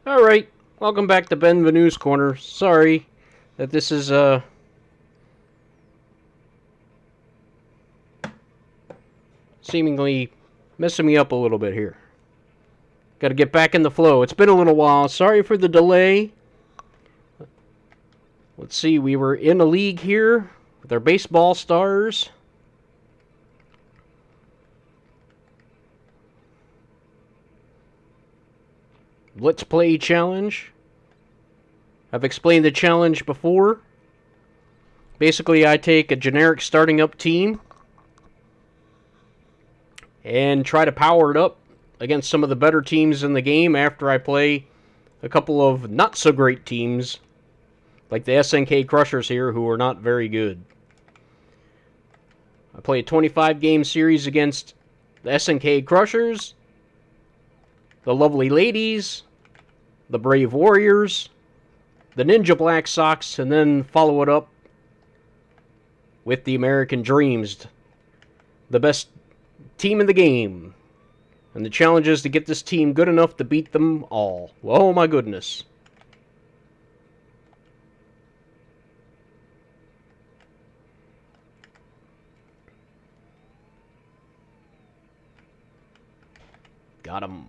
Alright, welcome back to Benvenue's Corner. Sorry that this is, seemingly messing me up a little bit here. Gotta get back in the flow. It's been a little while. Sorry for the delay. Let's see, we were in a league here with our baseball stars. Let's Play challenge. I've explained the challenge before. Basically, I take a generic starting up team and try to power it up against some of the better teams in the game after I play a couple of not so great teams like the SNK Crushers here, who are not very good. I play a 25 game series against the SNK Crushers, the Lovely Ladies, the Brave Warriors, the Ninja Blacksocks, and then follow it up with the American Dreams, the best team in the game. And the challenge is to get this team good enough to beat them all. Oh my goodness. Got him.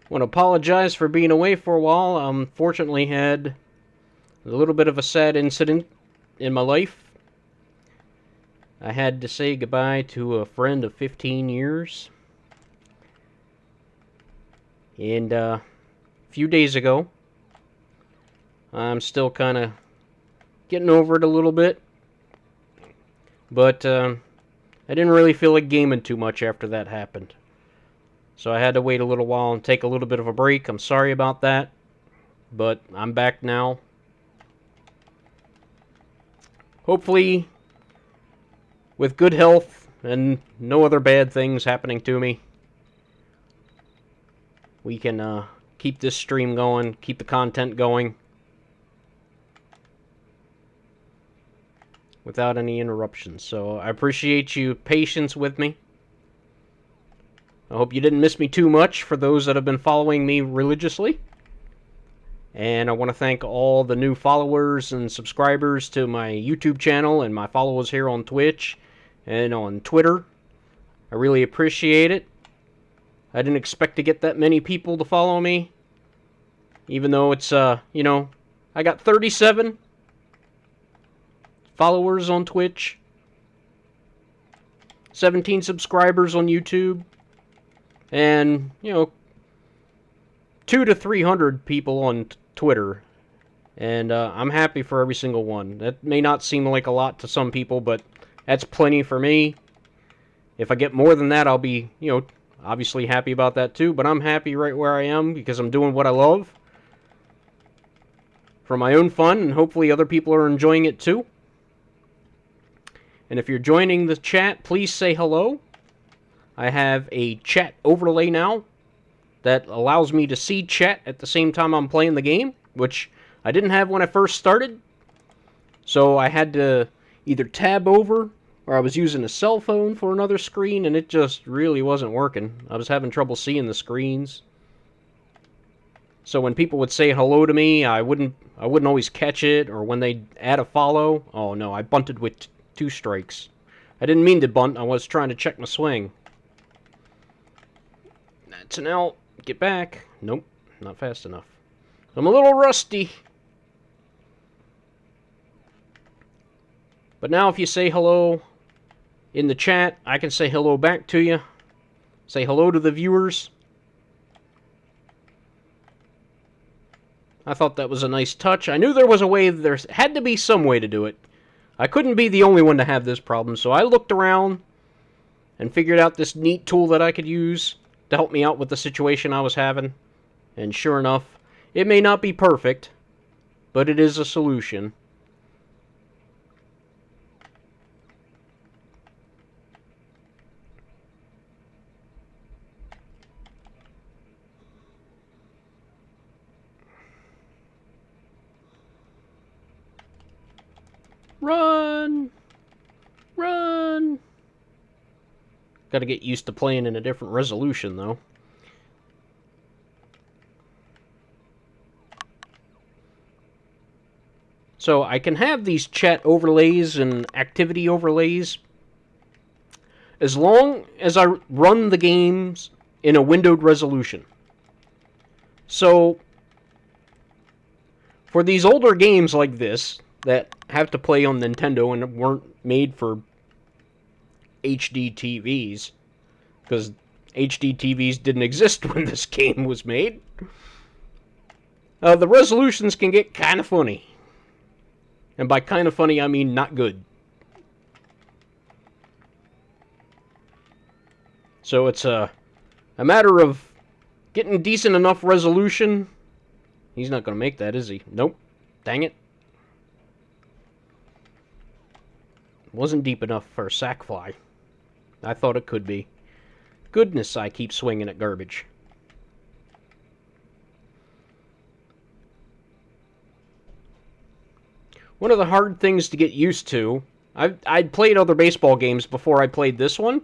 Want to apologize for being away for a while. Unfortunately had a little bit of a sad incident in my life. I had to say goodbye to a friend of 15 years. And a few days ago, I'm still kind of getting over it a little bit. But I didn't really feel like gaming too much after that happened. So I had to wait a little while and take a little bit of a break. I'm sorry about that. But I'm back now. Hopefully with good health and no other bad things happening to me, we can keep this stream going, keep the content going without any interruptions. So I appreciate your patience with me. I hope you didn't miss me too much for those that have been following me religiously. And I want to thank all the new followers and subscribers to my YouTube channel and my followers here on Twitch and on Twitter. I really appreciate it. I didn't expect to get that many people to follow me. Even though it's, you know, I got 37 followers on Twitch, 17 subscribers on YouTube, and, you know, 200 to 300 people on Twitter. And I'm happy for every single one. That may not seem like a lot to some people, but that's plenty for me. If I get more than that, I'll be, you know, obviously happy about that too. But I'm happy right where I am because I'm doing what I love for my own fun, and hopefully other people are enjoying it too. And if you're joining the chat, please say hello. I have a chat overlay now that allows me to see chat at the same time I'm playing the game, which I didn't have when I first started. So I had to either tab over, or I was using a cell phone for another screen, and it just really wasn't working. I was having trouble seeing the screens. So when people would say hello to me, I wouldn't always catch it, or when they'd add a follow, oh no, I bunted with 2 strikes. I didn't mean to bunt, I was trying to check my swing. That's an L. Get back. Nope, not fast enough. I'm a little rusty. But now if you say hello in the chat, I can say hello back to you. Say hello to the viewers. I thought that was a nice touch. I knew there was a way, there had to be some way to do it. I couldn't be the only one to have this problem, so I looked around and figured out this neat tool that I could use to help me out with the situation I was having. And sure enough, it may not be perfect, but it is a solution. Run! Run! Gotta get used to playing in a different resolution, though. So I can have these chat overlays and activity overlays as long as I run the games in a windowed resolution. So for these older games like this that have to play on Nintendo and weren't made for HD TVs, because HD TVs didn't exist when this game was made, the resolutions can get kind of funny. And by kind of funny, I mean not good. So it's a matter of getting decent enough resolution. He's not going to make that, is he? Nope. Dang it. Wasn't deep enough for a sack fly. I thought it could be. Goodness, I keep swinging at garbage. One of the hard things to get used to, I'd played other baseball games before I played this one,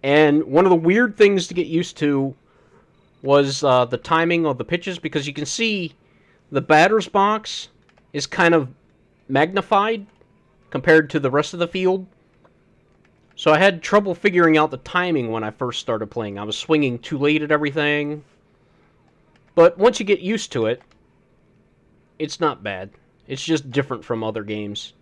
and one of the weird things to get used to was the timing of the pitches, because you can see the batter's box is kind of magnified compared to the rest of the field. So I had trouble figuring out the timing when I first started playing. I was swinging too late at everything. But once you get used to it, it's not bad. It's just different from other games.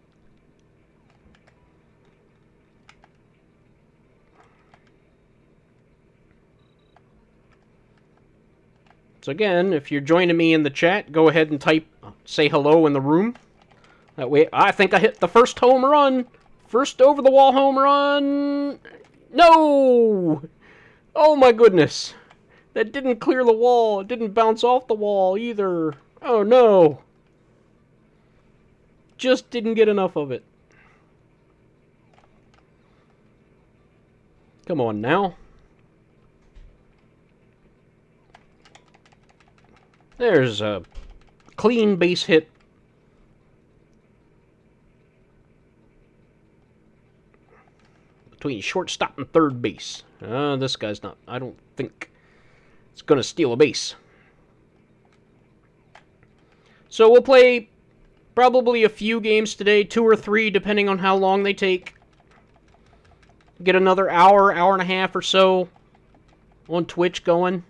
So again, if you're joining me in the chat, go ahead and say hello in the room. That way, I think I hit the first home run. First over-the-wall home run. No! Oh my goodness. That didn't clear the wall. It didn't bounce off the wall either. Oh no. Just didn't get enough of it. Come on now. There's a clean base hit. Between shortstop and third base. This guy's not. I don't think it's going to steal a base. So we'll play probably a few games today, 2 or 3, depending on how long they take. Get another hour, hour and a half or so on Twitch going.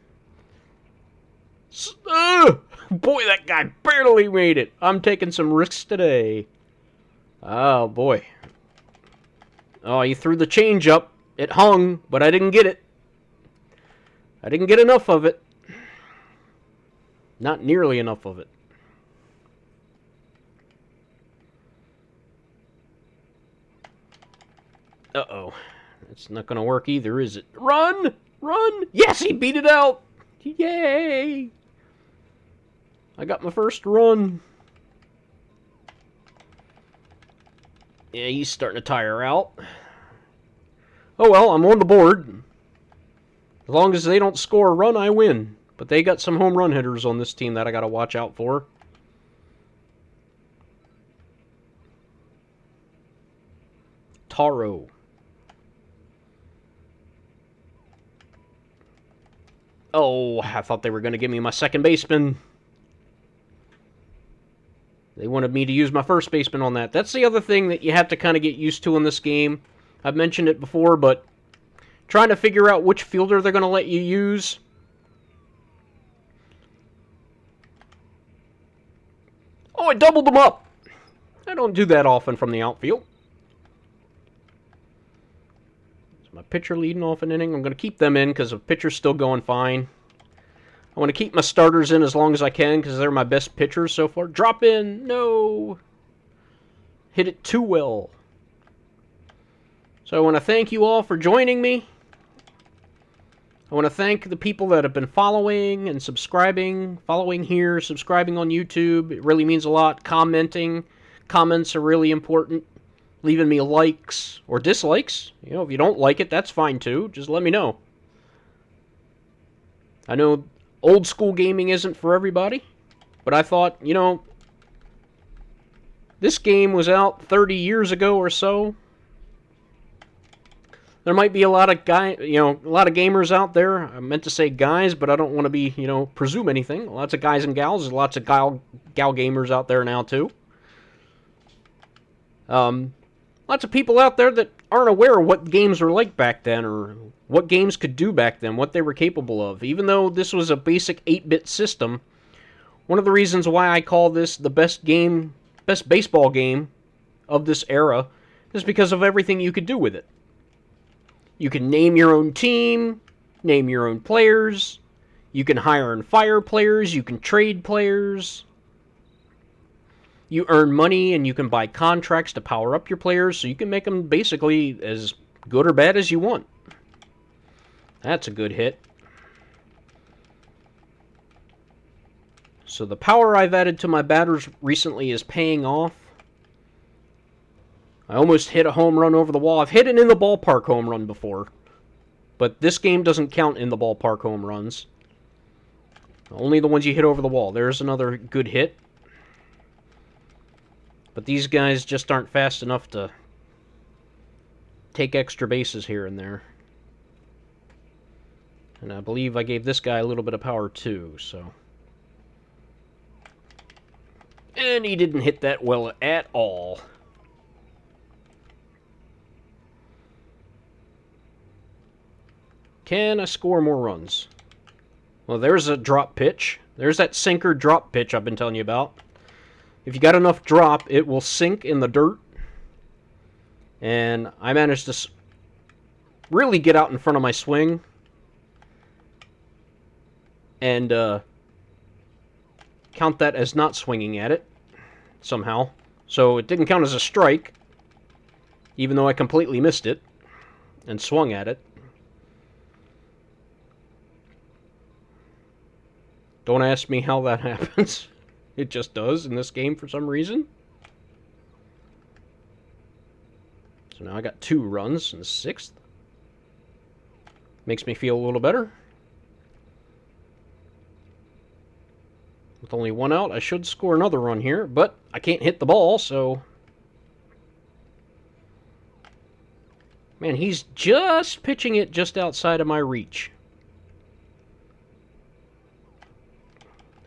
Boy, that guy barely made it. I'm taking some risks today. Oh, boy. Oh, he threw the change up. It hung, but I didn't get it. I didn't get enough of it. Not nearly enough of it. Uh-oh. It's not going to work either, is it? Run! Run! Yes, he beat it out! Yay! I got my first run. Yeah, he's starting to tire out. Oh well, I'm on the board. As long as they don't score a run, I win. But they got some home run hitters on this team that I got to watch out for. Taro. Oh, I thought they were going to give me my second baseman. They wanted me to use my first baseman on that. That's the other thing that you have to kind of get used to in this game. I've mentioned it before, but trying to figure out which fielder they're going to let you use. Oh, I doubled them up. I don't do that often from the outfield. Is my pitcher leading off an inning? I'm going to keep them in because the pitcher's still going fine. I want to keep my starters in as long as I can because they're my best pitchers so far. Drop in. No. Hit it too well. So I want to thank you all for joining me. I want to thank the people that have been following and subscribing. Following here, subscribing on YouTube. It really means a lot. Commenting. Comments are really important. Leaving me likes or dislikes. You know, if you don't like it, that's fine too. Just let me know. I know old school gaming isn't for everybody, but I thought, you know, this game was out 30 years ago or so. There might be a lot of a lot of gamers out there. I meant to say guys, but I don't want to be, presume anything. Lots of guys and gals. There's lots of gal gamers out there now too. Lots of people out there that aren't aware of what games were like back then, or what games could do back then, what they were capable of. Even though this was a basic 8-bit system, one of the reasons why I call this the best baseball game of this era is because of everything you could do with it. You can name your own team, name your own players, you can hire and fire players, you can trade players, you earn money and you can buy contracts to power up your players, so you can make them basically as good or bad as you want. That's a good hit. So the power I've added to my batters recently is paying off. I almost hit a home run over the wall. I've hit an in the ballpark home run before, but this game doesn't count in the ballpark home runs. Only the ones you hit over the wall. There's another good hit. But these guys just aren't fast enough to take extra bases here and there. And I believe I gave this guy a little bit of power too, so. And he didn't hit that well at all. Can I score more runs? Well, there's a drop pitch. There's that sinker drop pitch I've been telling you about. If you got enough drop, it will sink in the dirt. And I managed to really get out in front of my swing. And count that as not swinging at it somehow. So it didn't count as a strike, even though I completely missed it and swung at it. Don't ask me how that happens. It just does in this game for some reason. So now I got 2 runs in the 6th. Makes me feel a little better. With only 1 out, I should score another run here, but I can't hit the ball, so... Man, he's just pitching it just outside of my reach.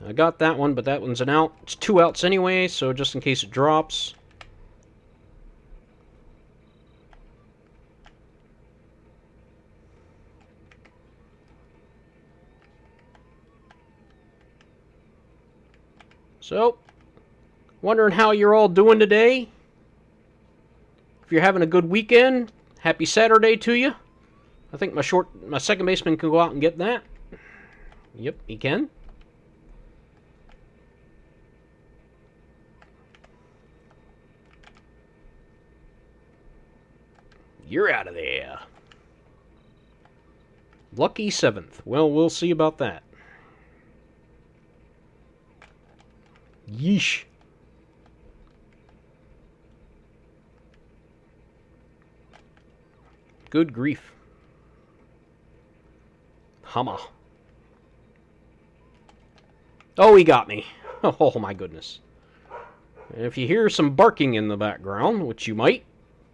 I got that one, but that one's an out. It's 2 outs anyway, so just in case it drops. So, wondering how you're all doing today. If you're having a good weekend, happy Saturday to you. I think my second baseman can go out and get that. Yep, he can. You're out of there. Lucky 7th. Well, we'll see about that. Yeesh. Good grief. Humma. Oh, he got me. Oh, my goodness. And if you hear some barking in the background, which you might,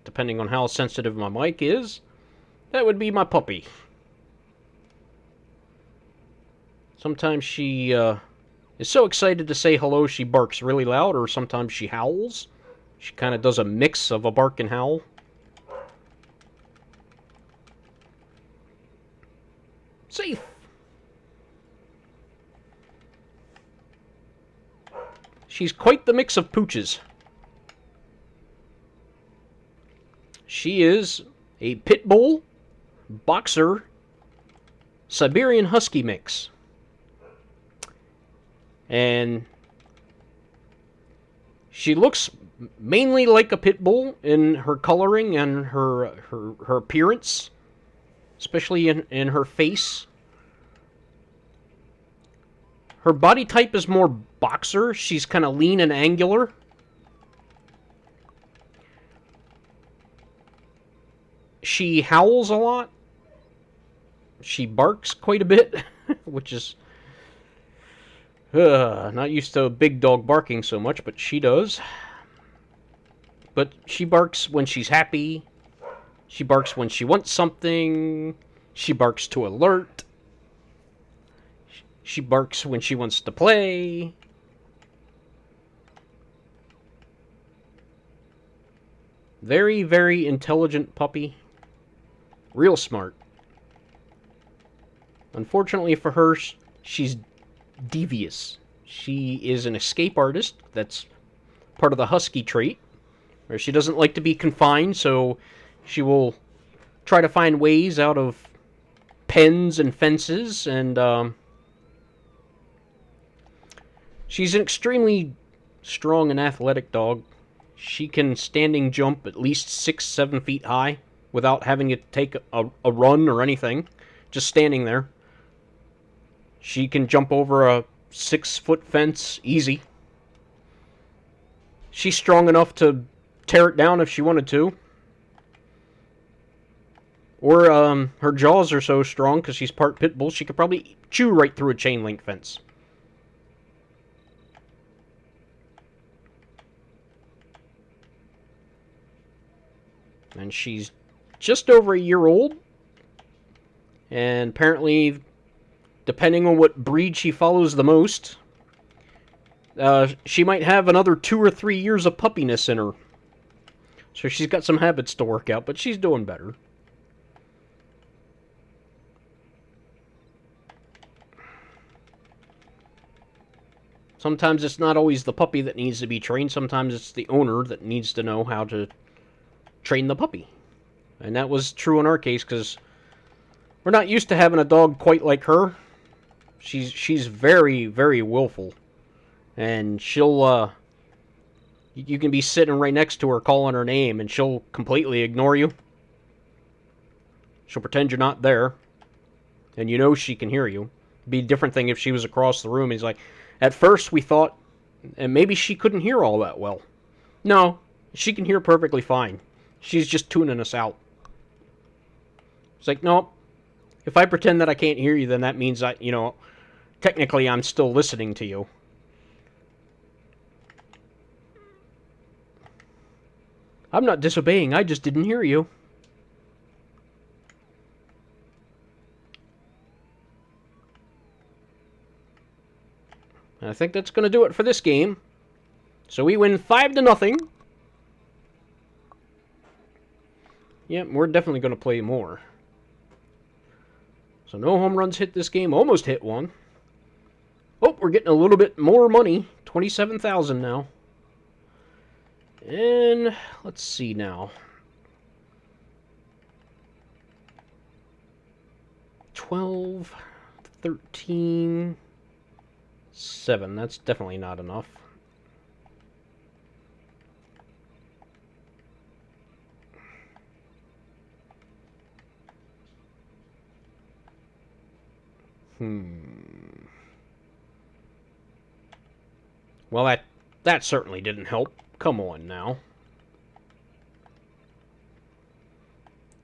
depending on how sensitive my mic is, that would be my puppy. Sometimes she is so excited to say hello she barks really loud, or sometimes she howls. She kind of does a mix of a bark and howl. Safe. She's quite the mix of pooches. She is a pit bull, boxer, Siberian husky mix. And she looks mainly like a pit bull in her coloring and her appearance, especially in her face. Her body type is more boxer. She's kind of lean and angular. She howls a lot. She barks quite a bit, which is not used to a big dog barking so much, but she does. But she barks when she's happy. She barks when she wants something. She barks to alert. She barks when she wants to play. Very, very intelligent puppy. Real smart. Unfortunately for her, she's devious. She is an escape artist. That's part of the husky trait. Where she doesn't like to be confined, so she will try to find ways out of pens and fences, and she's an extremely strong and athletic dog. She can standing jump at least 6-7 feet high without having to take a run or anything. Just standing there. She can jump over a 6-foot fence easy. She's strong enough to tear it down if she wanted to. Or her jaws are so strong because she's part pit bull, she could probably chew right through a chain link fence. And she's just over a year old. And apparently, depending on what breed she follows the most, she might have another 2 or 3 years of puppiness in her. So she's got some habits to work out, but she's doing better. Sometimes it's not always the puppy that needs to be trained. Sometimes it's the owner that needs to know how to train the puppy. And that was true in our case, because we're not used to having a dog quite like her. She's very, very willful. And she'll, you can be sitting right next to her calling her name, and she'll completely ignore you. She'll pretend you're not there. And you know she can hear you. It'd be a different thing if she was across the room. He's like, at first we thought, and maybe she couldn't hear all that well. No, she can hear perfectly fine. She's just tuning us out. It's like, no, if I pretend that I can't hear you, then that means that, you know, technically I'm still listening to you. I'm not disobeying, I just didn't hear you. And I think that's going to do it for this game. So we win 5-0. Yep, we're definitely going to play more. So no home runs hit this game. Almost hit one. Oh, we're getting a little bit more money. 27,000 now. And let's see now. 12, 13, 7. That's definitely not enough. Well, that certainly didn't help. Come on now.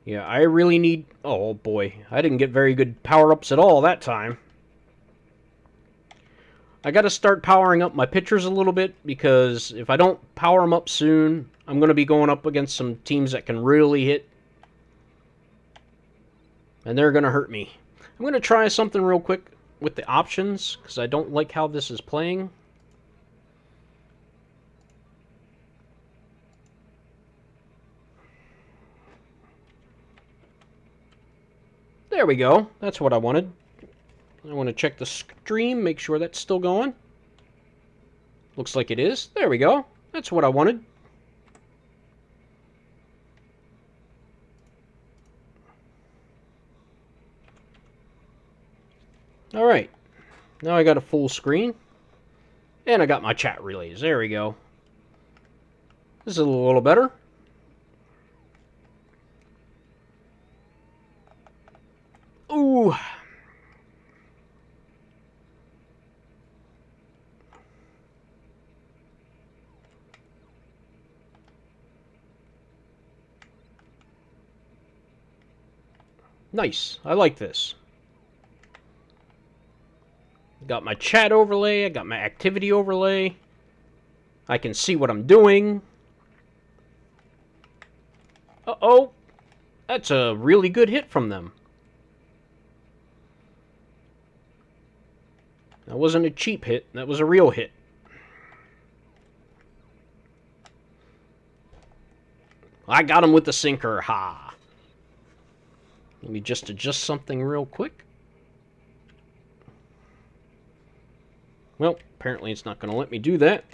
Yeah, I really need... Oh, boy. I didn't get very good power-ups at all that time. I gotta start powering up my pitchers a little bit, because if I don't power them up soon, I'm gonna be going up against some teams that can really hit. And they're gonna hurt me. I'm gonna try something real quick with the options, because I don't like how this is playing. There we go. That's what I wanted. I want to check the stream, make sure that's still going. Looks like it is. There we go. That's what I wanted. Alright. Now I got a full screen. And I got my chat relays. There we go. This is a little better. Ooh. Nice. I like this. Got my chat overlay. I got my activity overlay. I can see what I'm doing. Uh-oh. That's a really good hit from them. That wasn't a cheap hit. That was a real hit. I got him with the sinker. Ha! Let me just adjust something real quick. Well, apparently it's not going to let me do that.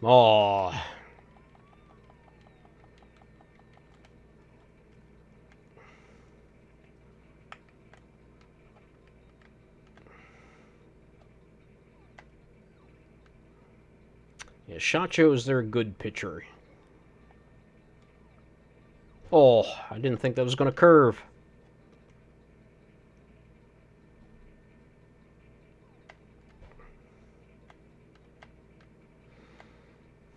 Oh. Yeah, Shacho is their good pitcher. Oh, I didn't think that was going to curve.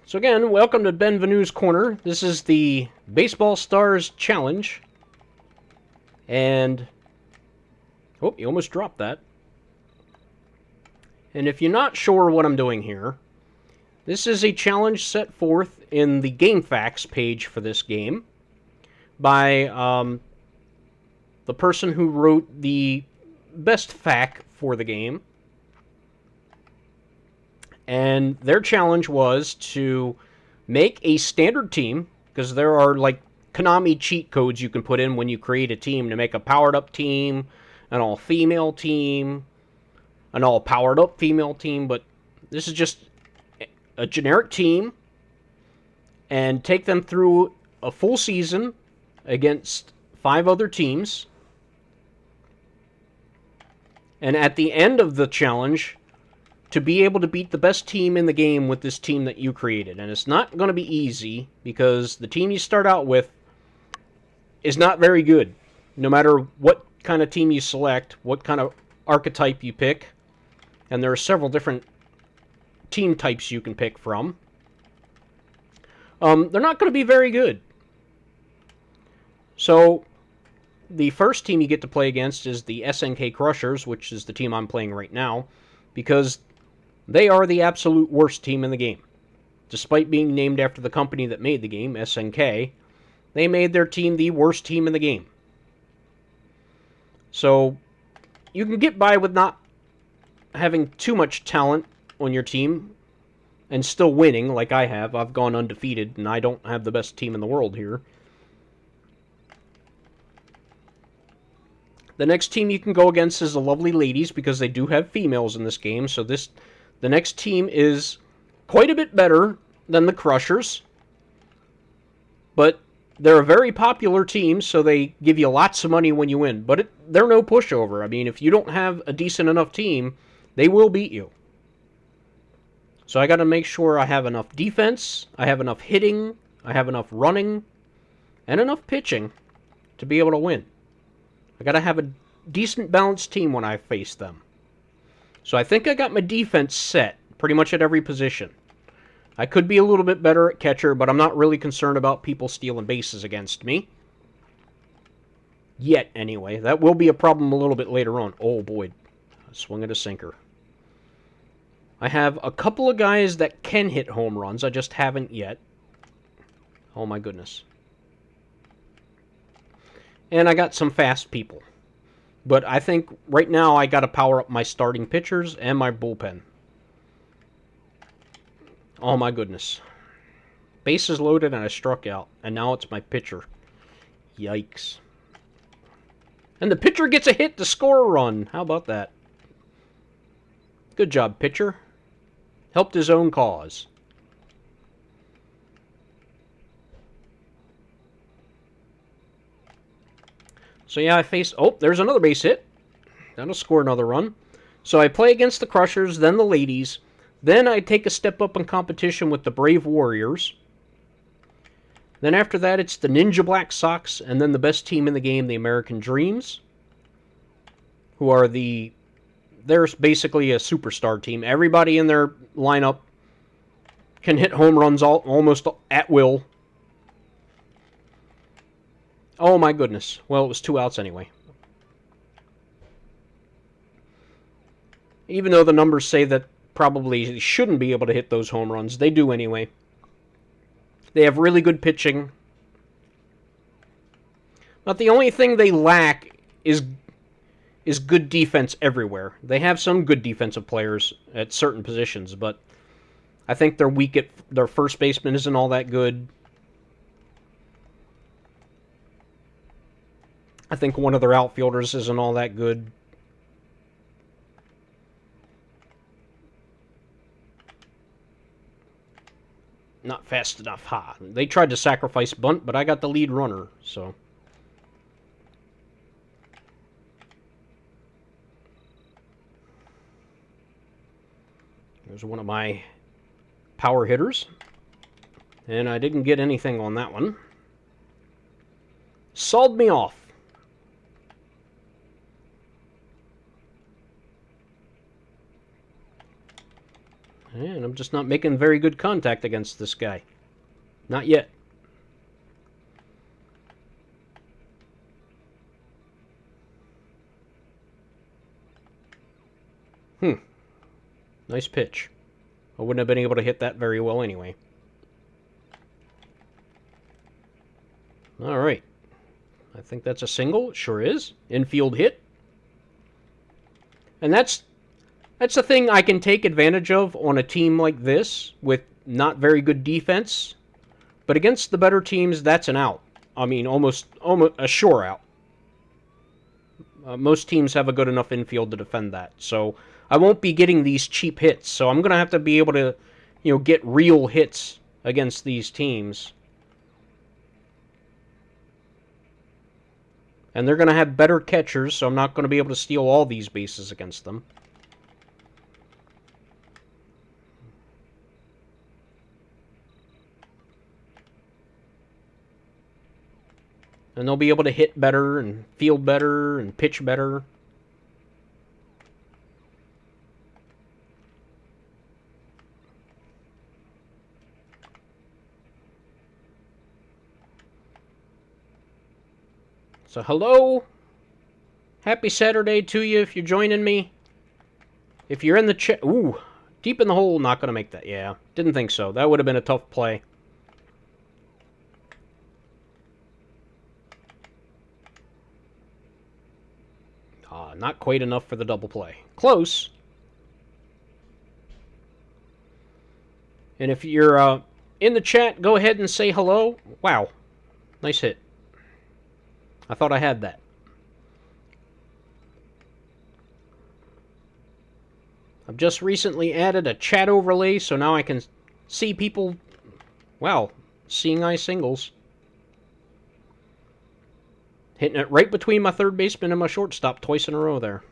So again, welcome to Benvenue's Corner. This is the Baseball Stars Challenge. And... oh, you almost dropped that. And if you're not sure what I'm doing here, this is a challenge set forth in the GameFAQs page for this game by the person who wrote the best FAQ for the game. And their challenge was to make a standard team, because there are like Konami cheat codes you can put in when you create a team to make a powered-up team, an all-female team, an all-powered-up female team, but this is just a generic team, and take them through a full season against 5 other teams. And at the end of the challenge, to be able to beat the best team in the game with this team that you created. And it's not going to be easy, because the team you start out with is not very good. No matter what kind of team you select, what kind of archetype you pick. And there are several different team types you can pick from. They're not going to be very good. So, the first team you get to play against is the SNK Crushers, which is the team I'm playing right now, because they are the absolute worst team in the game. Despite being named after the company that made the game, SNK, they made their team the worst team in the game. So, you can get by with not having too much talent on your team and still winning, like I have. I've gone undefeated, and I don't have the best team in the world here. The next team you can go against is the Lovely Ladies, because they do have females in this game. So the next team is quite a bit better than the Crushers. But they're a very popular team, so they give you lots of money when you win. But they're no pushover. I mean, if you don't have a decent enough team, they will beat you. So I got to make sure I have enough defense, I have enough hitting, I have enough running, and enough pitching to be able to win. I got to have a decent balanced team when I face them. So I think I got my defense set pretty much at every position. I could be a little bit better at catcher, but I'm not really concerned about people stealing bases against me. Yet, anyway. That will be a problem a little bit later on. Oh, boy. Swing at a sinker. I have a couple of guys that can hit home runs. I just haven't yet. Oh, my goodness. And I got some fast people. But I think right now I got to power up my starting pitchers and my bullpen. Oh my goodness. Bases loaded and I struck out. And now it's my pitcher. Yikes. And the pitcher gets a hit to score a run. How about that? Good job, pitcher. Helped his own cause. So yeah, I faced... oh, there's another base hit. That'll score another run. So I play against the Crushers, then the Ladies. Then I take a step up in competition with the Brave Warriors. Then after that, it's the Ninja Blacksocks, and then the best team in the game, the American Dreams, who are the... they're basically a superstar team. Everybody in their lineup can hit home runs almost at will. Oh my goodness. Well, it was 2 outs anyway. Even though the numbers say that probably they shouldn't be able to hit those home runs, they do anyway. They have really good pitching, But the only thing they lack is good defense everywhere. They have some good defensive players at certain positions, but I think they're weak at their first baseman isn't all that good. I think one of their outfielders isn't all that good. Not fast enough. Ha. They tried to sacrifice bunt, but I got the lead runner, so. There's one of my power hitters. And I didn't get anything on that one. Sawed me off. And I'm just not making very good contact against this guy. Not yet. Nice pitch. I wouldn't have been able to hit that very well anyway. Alright. I think that's a single. It sure is. Infield hit. And that's the thing I can take advantage of on a team like this with not very good defense. But against the better teams, that's an out. I mean, almost a sure out. Most teams have a good enough infield to defend that. So I won't be getting these cheap hits. So I'm going to have to be able to, get real hits against these teams. And they're going to have better catchers, so I'm not going to be able to steal all these bases against them. And they'll be able to hit better and field better and pitch better. So hello. Happy Saturday to you if you're joining me. If you're in the chat... Ooh, deep in the hole, not going to make that. Yeah, didn't think so. That would have been a tough play. Not quite enough for the double play. Close. And if you're in the chat, go ahead and say hello. Wow. Nice hit. I thought I had that. I've just recently added a chat overlay, so now I can see people... Wow. Seeing eye singles. Hitting it right between my third baseman and my shortstop twice in a row there.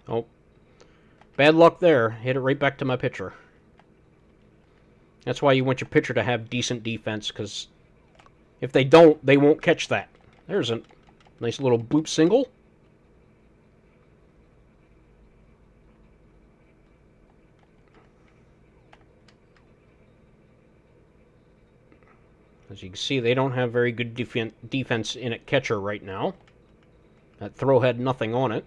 Oh. Bad luck there. Hit it right back to my pitcher. That's why you want your pitcher to have decent defense, because if they don't, they won't catch that. There's a nice little bloop single. As you can see, they don't have very good defense in at catcher right now. That throw had nothing on it.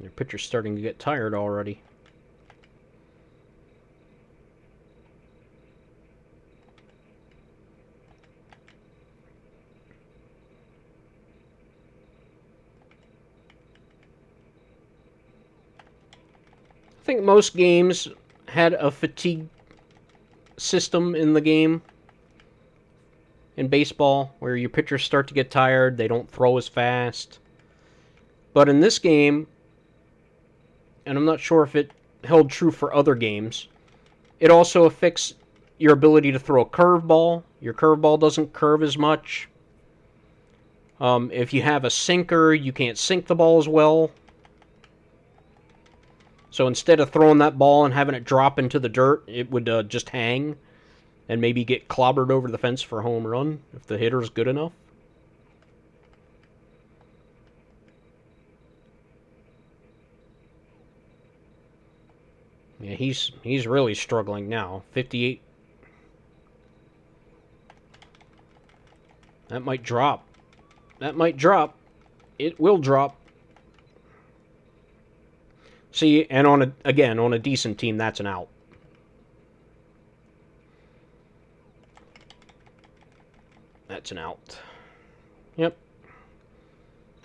Your pitcher's starting to get tired already. I think most games had a fatigue system in the game. In baseball, where your pitchers start to get tired, they don't throw as fast. But in this game, and I'm not sure if it held true for other games, it also affects your ability to throw a curveball. Your curveball doesn't curve as much. If you have a sinker, you can't sink the ball as well. So instead of throwing that ball and having it drop into the dirt, it would just hang and maybe get clobbered over the fence for a home run if the hitter's good enough. Yeah, he's really struggling now. 58. That might drop. That might drop. It will drop. See, and again, on a decent team, that's an out. That's an out. Yep.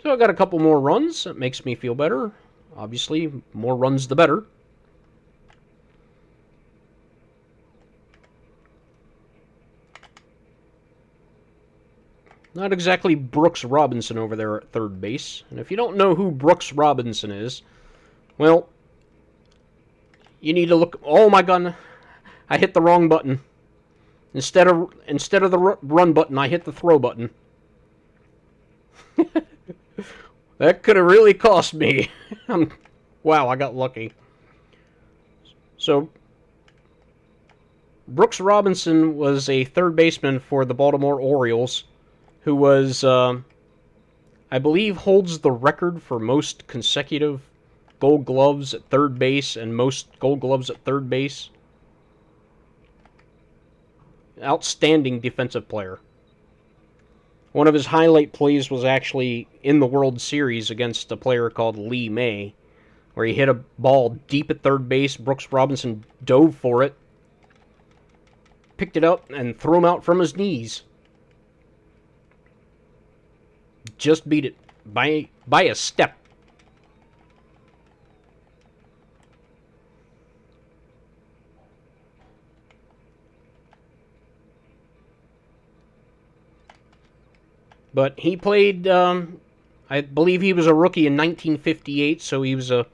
So I got a couple more runs. That makes me feel better. Obviously, more runs the better. Not exactly Brooks Robinson over there at third base. And if you don't know who Brooks Robinson is, well, you need to look... Oh my god, I hit the wrong button. Instead of the run button, I hit the throw button. That could have really cost me. Wow, I got lucky. So, Brooks Robinson was a third baseman for the Baltimore Orioles, who was, I believe, holds the record for most consecutive Gold Gloves at third base and most Gold Gloves at third base. Outstanding defensive player. One of his highlight plays was actually in the World Series against a player called Lee May, where he hit a ball deep at third base. Brooks Robinson dove for it, picked it up, and threw him out from his knees. Just beat it by a step. But he played, I believe he was a rookie in 1958, so he was and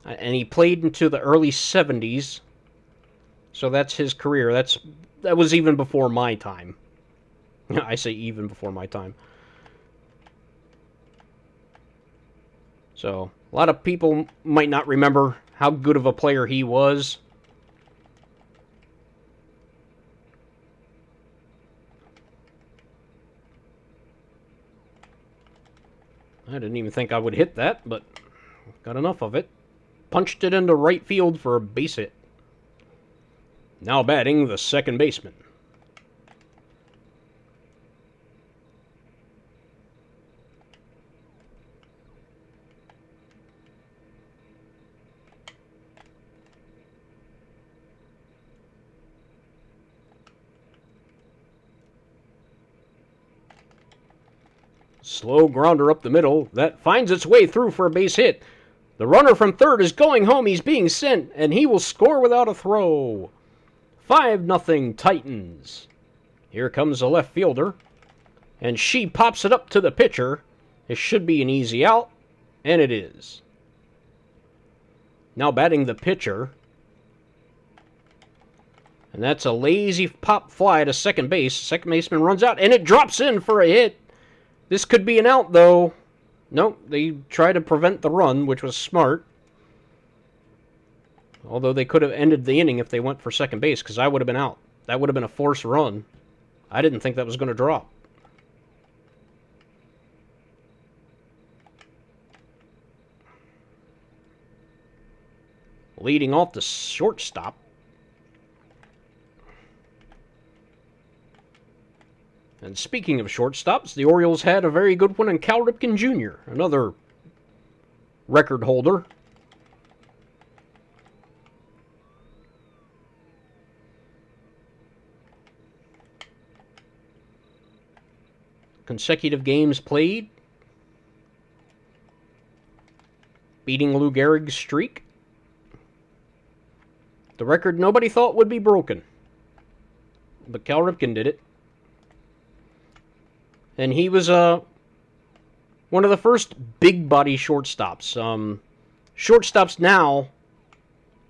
he played into the early 70s. So that's his career. That was even before my time. I say even before my time. So, a lot of people might not remember how good of a player he was. I didn't even think I would hit that, but got enough of it. Punched it into right field for a base hit. Now batting the second baseman. Slow grounder up the middle. That finds its way through for a base hit. The runner from third is going home. He's being sent, and he will score without a throw. 5-0 Titans. Here comes the left fielder, and she pops it up to the pitcher. It should be an easy out, and it is. Now batting the pitcher. And that's a lazy pop fly to second base. Second baseman runs out, and it drops in for a hit. This could be an out, though. Nope, they try to prevent the run, which was smart. Although they could have ended the inning if they went for second base, because I would have been out. That would have been a forced run. I didn't think that was going to drop. Leading off the shortstop. And speaking of shortstops, the Orioles had a very good one in Cal Ripken Jr., another record holder. Consecutive games played. Beating Lou Gehrig's streak. The record nobody thought would be broken. But Cal Ripken did it. And he was one of the first big body shortstops. Shortstops now,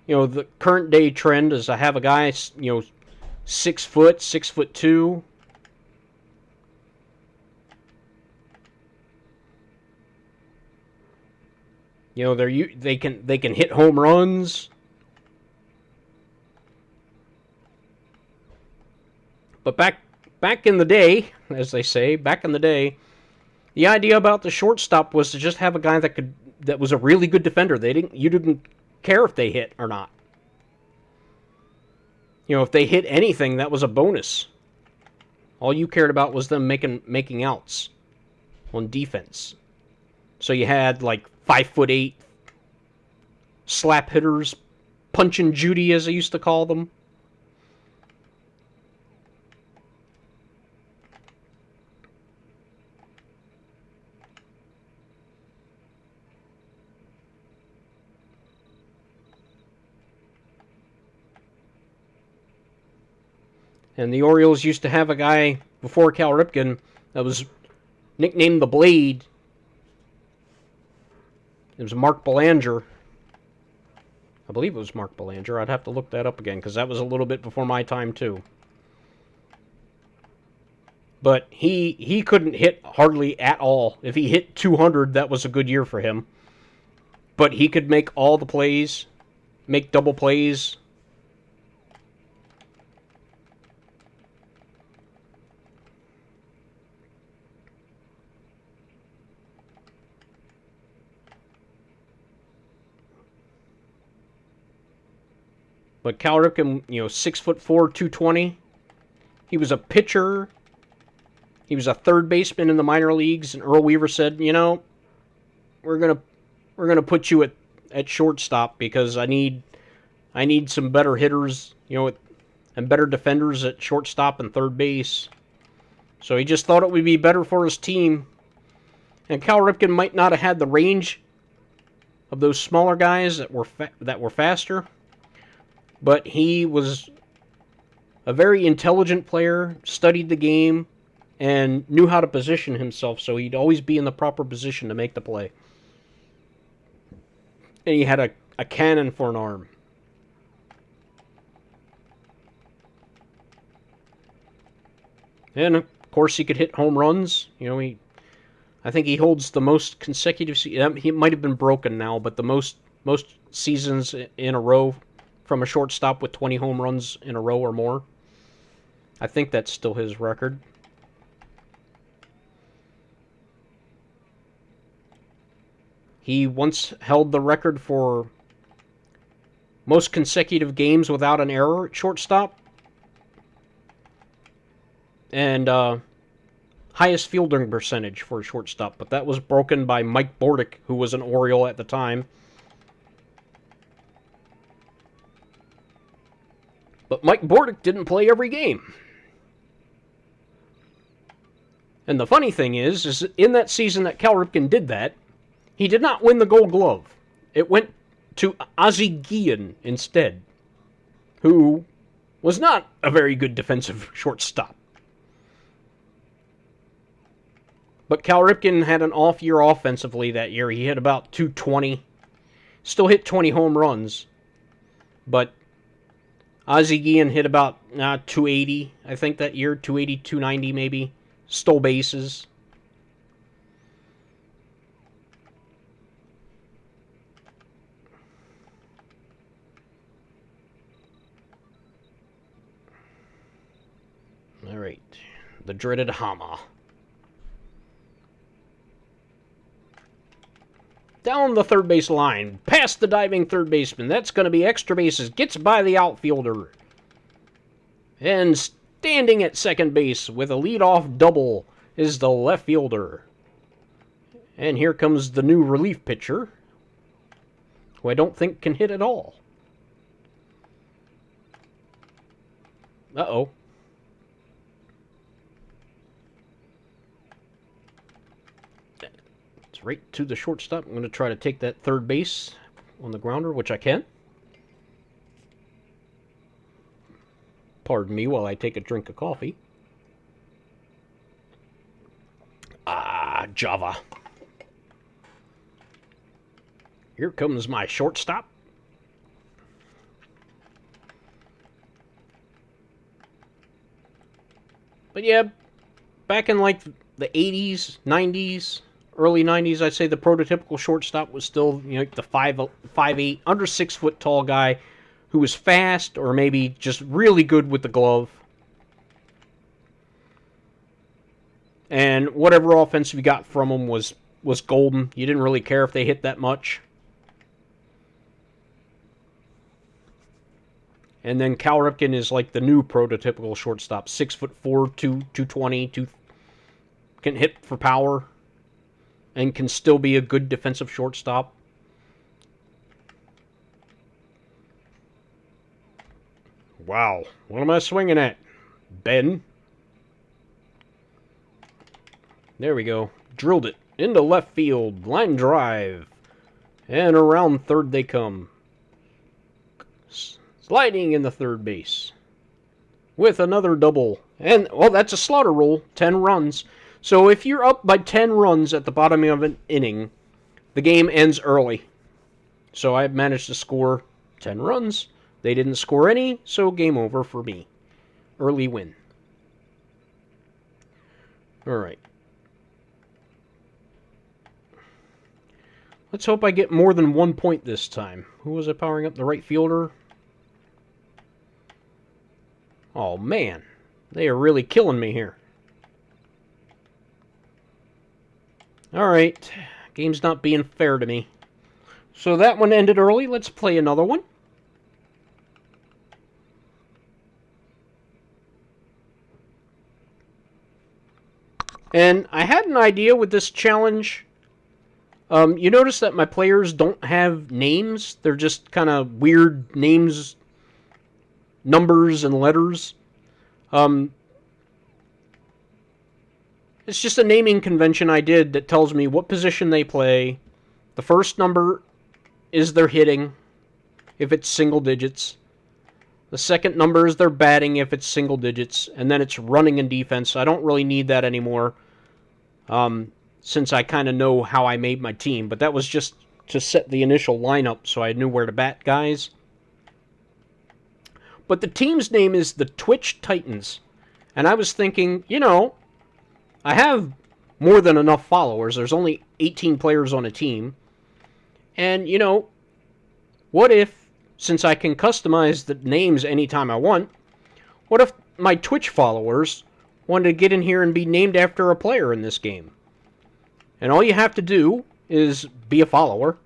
the current day trend is to have a guy, 6 foot, 6'2". They can hit home runs. But back in the day, as they say, the idea about the shortstop was to just have a guy that was a really good defender. You didn't care if they hit or not. If they hit anything, that was a bonus. All you cared about was them making outs on defense. So you had like 5'8", slap hitters, Punch and Judy as I used to call them. And the Orioles used to have a guy before Cal Ripken that was nicknamed the Blade. It was Mark Belanger. I believe it was Mark Belanger. I'd have to look that up again because that was a little bit before my time too. But he couldn't hit hardly at all. If he hit 200, that was a good year for him. But he could make all the plays, make double plays. But Cal Ripken, 6'4", 220. He was a pitcher. He was a third baseman in the minor leagues, and Earl Weaver said, we're gonna put you at shortstop because I need some better hitters, and better defenders at shortstop and third base. So he just thought it would be better for his team. And Cal Ripken might not have had the range of those smaller guys that were faster. But he was a very intelligent player, studied the game, and knew how to position himself, so he'd always be in the proper position to make the play. And he had a cannon for an arm. And, of course, he could hit home runs. I think he holds the most consecutive... He might have been broken now, but the most seasons in a row from a shortstop with 20 home runs in a row or more. I think that's still his record. He once held the record for most consecutive games without an error at shortstop. And highest fielding percentage for a shortstop. But that was broken by Mike Bordick, who was an Oriole at the time. But Mike Bordick didn't play every game. And the funny thing is in that season that Cal Ripken did that, he did not win the Gold Glove. It went to Ozzie Guillen instead, who was not a very good defensive shortstop. But Cal Ripken had an off year offensively that year. He hit about 220. Still hit 20 home runs. But Ozzie Guillen hit about 280, I think, that year. 280, 290 maybe. Stole bases. All right. The dreaded Hama. Down the third base line. Past the diving third baseman. That's going to be extra bases. Gets by the outfielder. And standing at second base with a leadoff double is the left fielder. And here comes the new relief pitcher, who I don't think can hit at all. Uh-oh. Right to the shortstop. I'm going to try to take that third base on the grounder, which I can. Pardon me while I take a drink of coffee. Java. Here comes my shortstop. But yeah, back in like the 80s, 90s, early 90s, I'd say the prototypical shortstop was still, the 5'8", under 6 foot tall guy who was fast or maybe just really good with the glove. And whatever offense we got from him was golden. You didn't really care if they hit that much. And then Cal Ripken is like the new prototypical shortstop. 6'4", 220, can hit for power. And can still be a good defensive shortstop. Wow. What am I swinging at? Ben? There we go. Drilled it. Into left field. Line drive. And around third they come. Sliding in the third base. With another double. And, well, that's a slaughter roll. 10 runs. So if you're up by 10 runs at the bottom of an inning, the game ends early. So I managed to score 10 runs. They didn't score any, so game over for me. Early win. Alright. Let's hope I get more than 1 point this time. Who was I powering up? The right fielder? Oh, man. They are really killing me here. Alright. Game's not being fair to me. So that one ended early. Let's play another one. And I had an idea with this challenge. You notice that my players don't have names. They're just kind of weird names, numbers, and letters. It's just a naming convention I did that tells me what position they play. The first number is their hitting, if it's single digits. The second number is their batting, if it's single digits. And then it's running and defense. I don't really need that anymore, since I kind of know how I made my team. But that was just to set the initial lineup so I knew where to bat guys. But the team's name is the Twitch Titans. And I was thinking, you know, I have more than enough followers. There's only 18 players on a team. And, you know, what if, since I can customize the names anytime I want, what if my Twitch followers wanted to get in here and be named after a player in this game? And all you have to do is be a follower,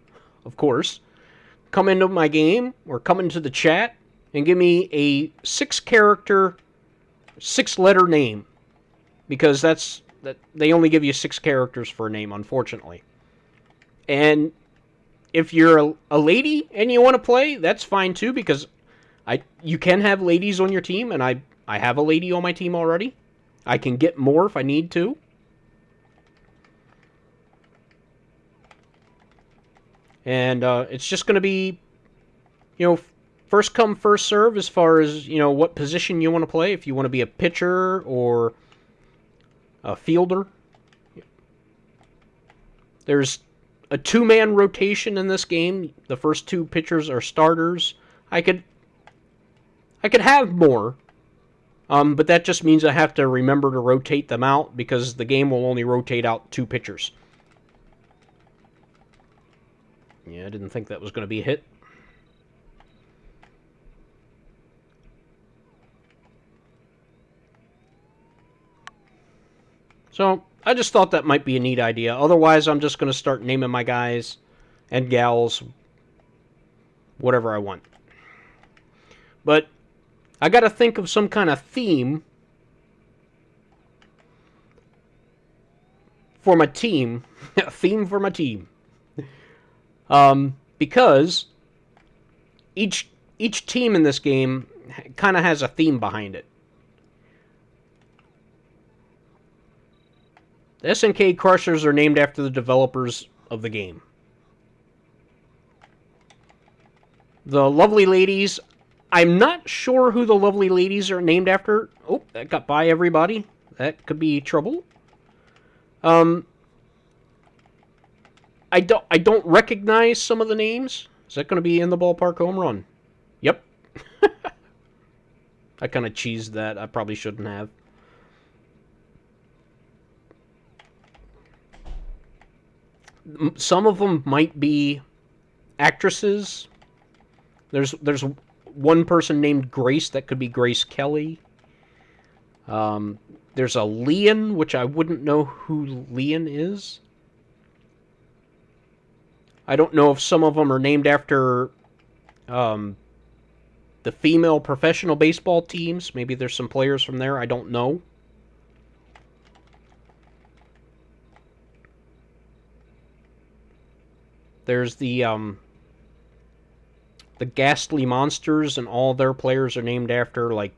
of course, come into my game or come into the chat and give me a 6-character, 6-letter name. Because they only give you 6 characters for a name, unfortunately. And if you're a lady and you want to play, that's fine too, because you can have ladies on your team, and I have a lady on my team already. I can get more if I need to. And it's just going to be, you know, first come, first serve as far as, you know, what position you want to play. If you want to be a pitcher or a fielder. There's a 2-man rotation in this game. The first 2 pitchers are starters. I could have more, but that just means I have to remember to rotate them out, because the game will only rotate out 2 pitchers. Yeah, I didn't think that was going to be a hit. So, I just thought that might be a neat idea. Otherwise, I'm just going to start naming my guys and gals whatever I want. But I got to think of some kind of theme for my team. A theme for my team. Because each team in this game kind of has a theme behind it. The SNK Crushers are named after the developers of the game. The Lovely Ladies, I'm not sure who the Lovely Ladies are named after. Oh, that got by everybody. That could be trouble. I don't recognize some of the names. Is that going to be in the ballpark home run? Yep. I kind of cheesed that. I probably shouldn't have. Some of them might be actresses. There's one person named Grace. That could be Grace Kelly. There's a Leon, which I wouldn't know who Leon is. I don't know if some of them are named after the female professional baseball teams. Maybe there's some players from there. I don't know. There's the the ghastly monsters, and all their players are named after, like,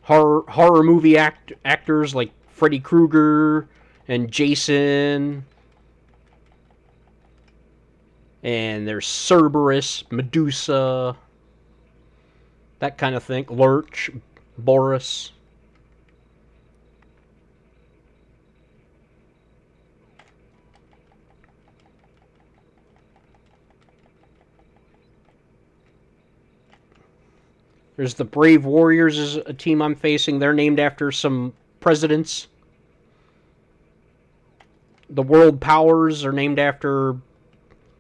horror movie actors like Freddy Krueger and Jason. And there's Cerberus, Medusa, that kind of thing. Lurch, Boris. There's the Brave Warriors is a team I'm facing. They're named after some presidents. The World Powers are named after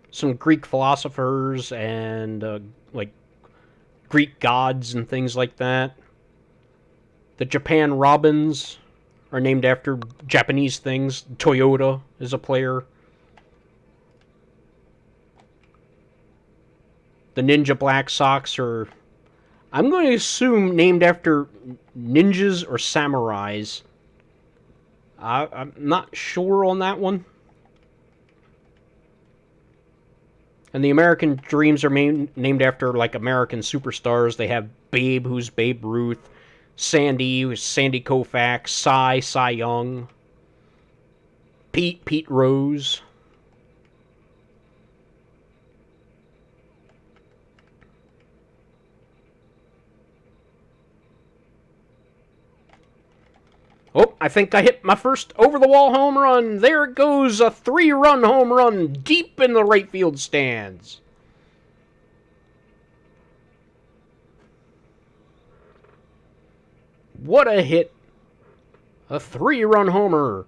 some Greek philosophers and like Greek gods and things like that. The Japan Robins are named after Japanese things. Toyota is a player. The Ninja Blacksocks are, I'm going to assume, named after ninjas or samurais. I'm not sure on that one. And the American Dreams are named after, like, American superstars. They have Babe, who's Babe Ruth. Sandy, who's Sandy Koufax. Cy Young. Pete Rose. Oh, I think I hit my first over-the-wall home run. There it goes, a 3-run home run deep in the right field stands. What a hit. A 3-run homer.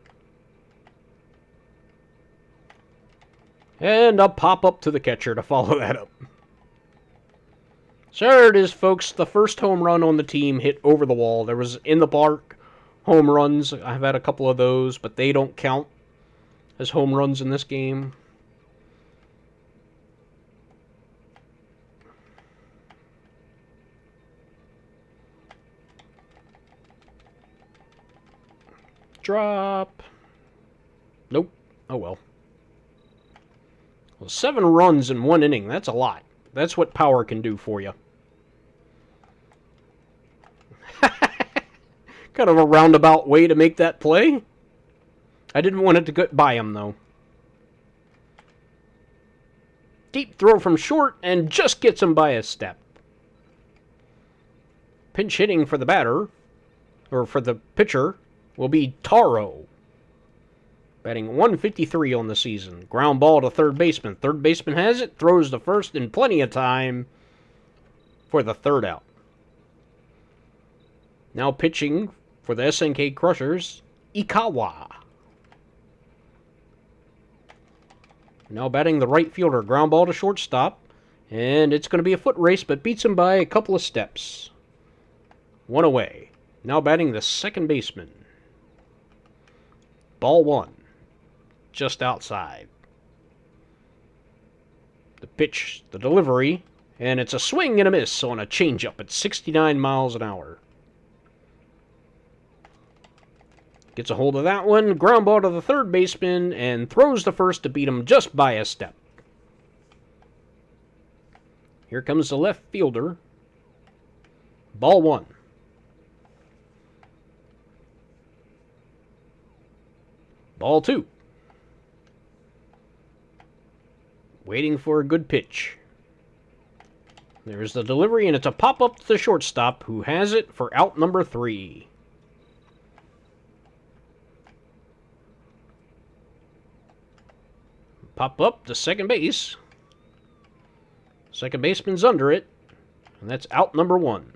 And a pop-up to the catcher to follow that up. So there it is, folks. The first home run on the team hit over the wall. There was in the park home runs. I've had a couple of those, but they don't count as home runs in this game. Drop. Nope. Oh well. Well, 7 runs in 1 inning. That's a lot. That's what power can do for you. Kind of a roundabout way to make that play. I didn't want it to get by him, though. Deep throw from short, and just gets him by a step. Pinch hitting for the batter, or for the pitcher, will be Taro. Batting 153 on the season. Ground ball to third baseman. Third baseman has it, throws to first in plenty of time for the 3rd out. Now pitching for the SNK Crushers, Ikawa. Now batting the right fielder. Ground ball to shortstop. And it's going to be a foot race, but beats him by a couple of steps. 1 away. Now batting the second baseman. Ball 1. Just outside. The pitch, the delivery, and it's a swing and a miss on a changeup at 69 miles an hour. Gets a hold of that one, ground ball to the third baseman, and throws to first to beat him just by a step. Here comes the left fielder. Ball 1. Ball 2. Waiting for a good pitch. There's the delivery, and it's a pop-up to the shortstop, who has it for out number 3. Pop up to second base. Second baseman's under it, and that's out number 1.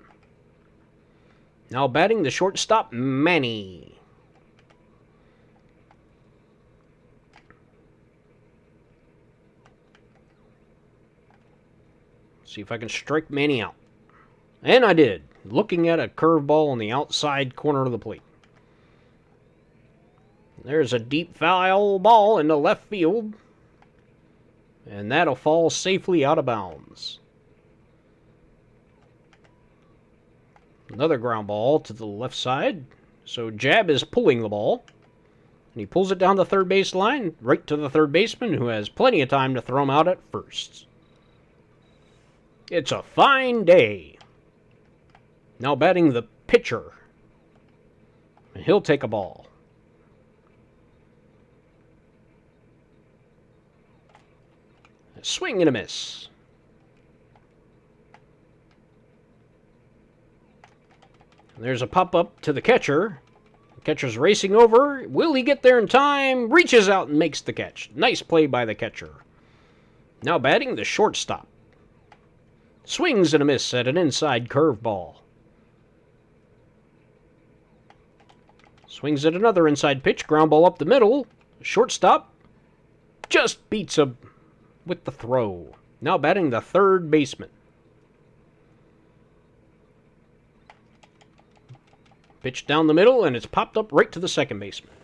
Now batting the shortstop, Manny. See if I can strike Manny out. And I did. Looking at a curveball on the outside corner of the plate. There's a deep foul ball into left field. And that'll fall safely out of bounds. Another ground ball to the left side. So Jab is pulling the ball. And he pulls it down the third base line, right to the third baseman, who has plenty of time to throw him out at first. It's a fine day. Now batting the pitcher. And he'll take a ball. A swing and a miss. And there's a pop-up to the catcher. The catcher's racing over. Will he get there in time? Reaches out and makes the catch. Nice play by the catcher. Now batting the shortstop. Swings and a miss at an inside curveball. Swings at another inside pitch. Ground ball up the middle. Shortstop just beats him with the throw. Now batting the third baseman. Pitch down the middle, and it's popped up right to the second baseman.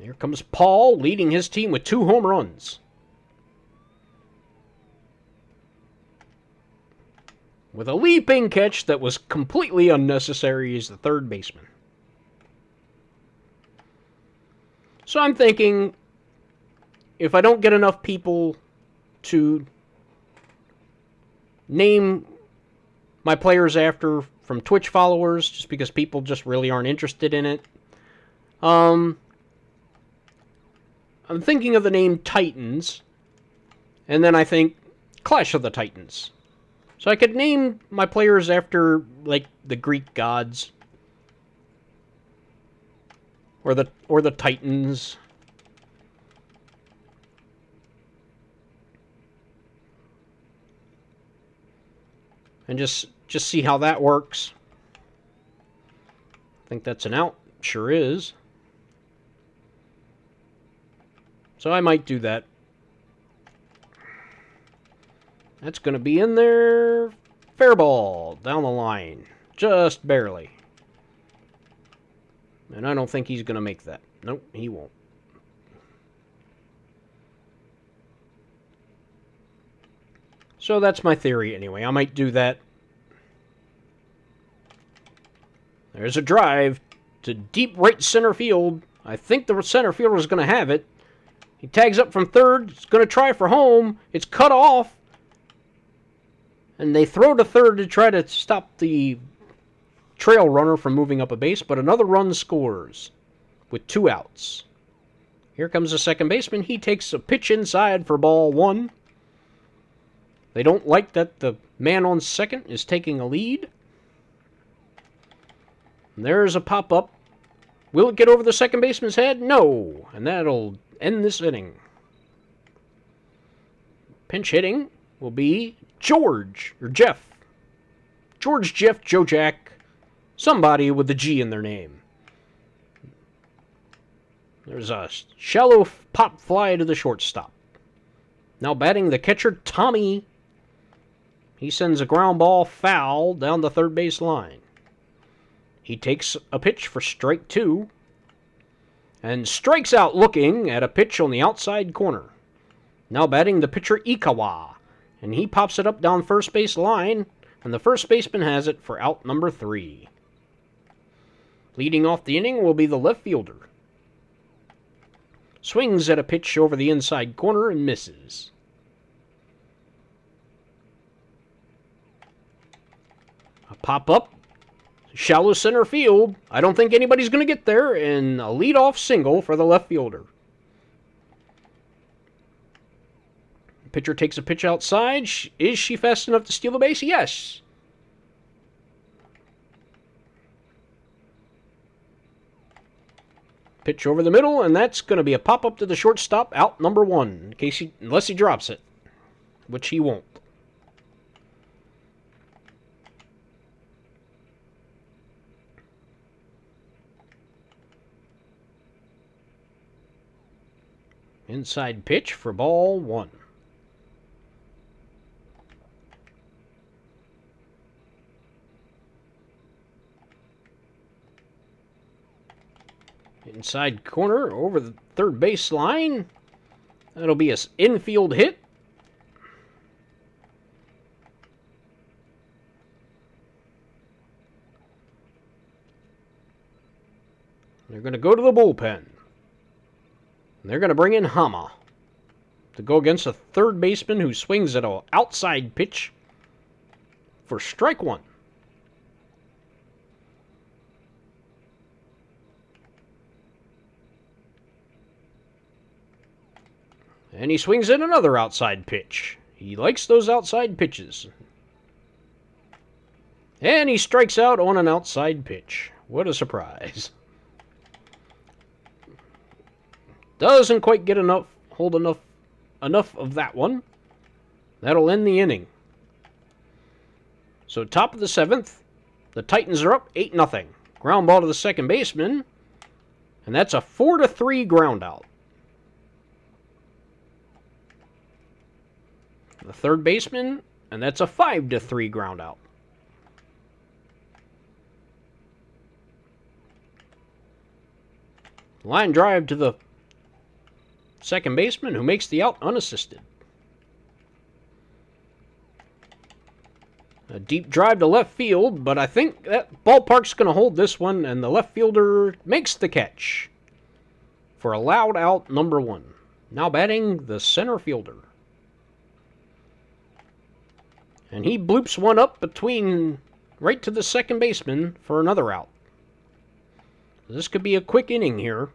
Here comes Paul, leading his team with 2 home runs. With a leaping catch that was completely unnecessary as the third baseman. So I'm thinking, if I don't get enough people to name my players after from Twitch followers, just because people just really aren't interested in it, I'm thinking of the name Titans, and then I think Clash of the Titans. So I could name my players after, like, the Greek gods, or the Titans. And just see how that works. I think that's an out. Sure is. So I might do that. That's going to be in there. Fair ball. Down the line. Just barely. And I don't think he's going to make that. Nope, he won't. So that's my theory anyway. I might do that. There's a drive to deep right center field. I think the center fielder is going to have it. He tags up from third. He's going to try for home. It's cut off. And they throw to third to try to stop the trail runner from moving up a base. But another run scores with 2 outs. Here comes the second baseman. He takes a pitch inside for ball 1. They don't like that the man on second is taking a lead. And there's a pop-up. Will it get over the second baseman's head? No. And that'll end this inning. Pinch hitting will be George, or Jeff. George, Jeff, Joe Jack. Somebody with a G in their name. There's a shallow pop fly to the shortstop. Now batting the catcher, Tommy. He sends a ground ball foul down the third base line. He takes a pitch for strike 2 and strikes out looking at a pitch on the outside corner. Now batting the pitcher, Ikawa, and he pops it up down first base line, and the first baseman has it for out number 3. Leading off the inning will be the left fielder. Swings at a pitch over the inside corner and misses. A pop-up, shallow center field. I don't think anybody's going to get there, and a leadoff single for the left fielder. The pitcher takes a pitch outside. Is she fast enough to steal the base? Yes. Pitch over the middle, and that's going to be a pop-up to the shortstop, out number 1, unless he drops it, which he won't. Inside pitch for ball 1. Inside corner over the third base line. That'll be an infield hit. going to go to the bullpen. And they're going to bring in Hama to go against a third baseman who swings at an outside pitch for strike one. And he swings at another outside pitch. He likes those outside pitches. And he strikes out on an outside pitch. What a surprise. Doesn't quite get enough of that one. That'll end the inning. So top of the 7th, the Titans are up 8-0. Ground ball to the second baseman, and that's a 4-3 ground out. The third baseman, and that's a 5-3 ground out. Line drive to the second baseman, who makes the out unassisted. A deep drive to left field, but I think that ballpark's going to hold this one, and the left fielder makes the catch for a loud out number 1. Now batting the center fielder. And he bloops one up between right to the second baseman for another out. This could be a quick inning here.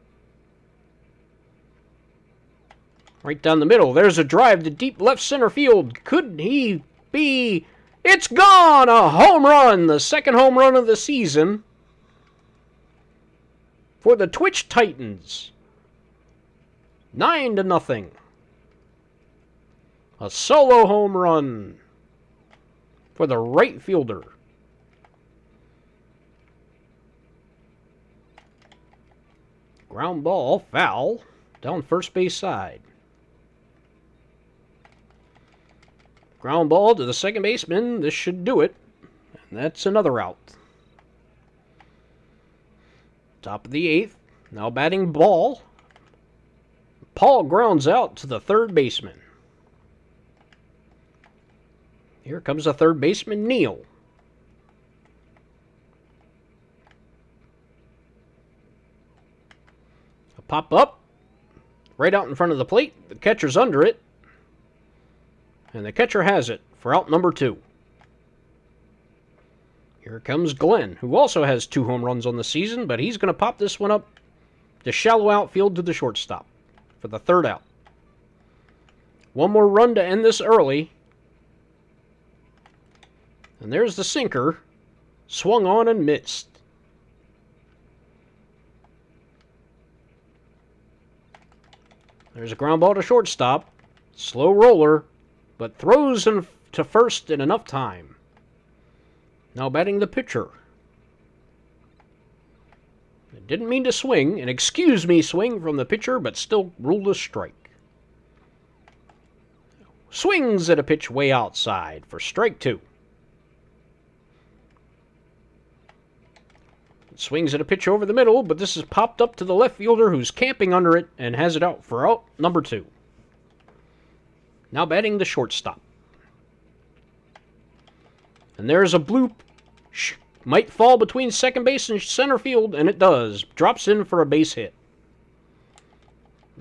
Right down the middle. There's a drive to deep left center field. Could he be... It's gone! A home run! The second home run of the season for the Twitch Titans. 9-0. A solo home run for the right fielder. Ground ball, foul, down first base side. Ground ball to the second baseman. This should do it. And that's another out. Top of the 8th. Now batting ball. Paul grounds out to the third baseman. Here comes the third baseman, Neal. A pop up. Right out in front of the plate. The catcher's under it. And the catcher has it for out number 2. Here comes Glenn, who also has 2 home runs on the season, but he's going to pop this one up to shallow outfield to the shortstop for the third out. One more run to end this early. And there's the sinker. Swung on and missed. There's a ground ball to shortstop. Slow roller, but throws him to first in enough time. Now batting the pitcher. It didn't mean to swing, an excuse me swing from the pitcher, but still ruled a strike. Swings at a pitch way outside for strike 2. Swings at a pitch over the middle, but this is popped up to the left fielder who's camping under it and has it out for out number 2. Now batting the shortstop. And there's a bloop. Might fall between second base and center field, and it does. Drops in for a base hit.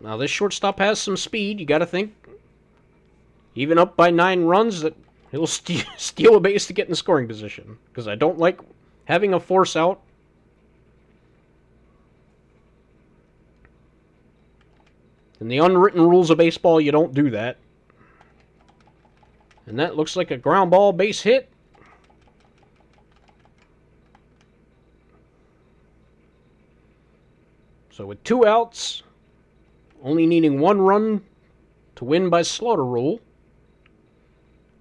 Now this shortstop has some speed. You got to think, even up by 9 runs, that he'll steal a base to get in scoring position. Because I don't like having a force out. In the unwritten rules of baseball, you don't do that. And that looks like a ground ball base hit. So with 2 outs, only needing 1 run to win by slaughter rule.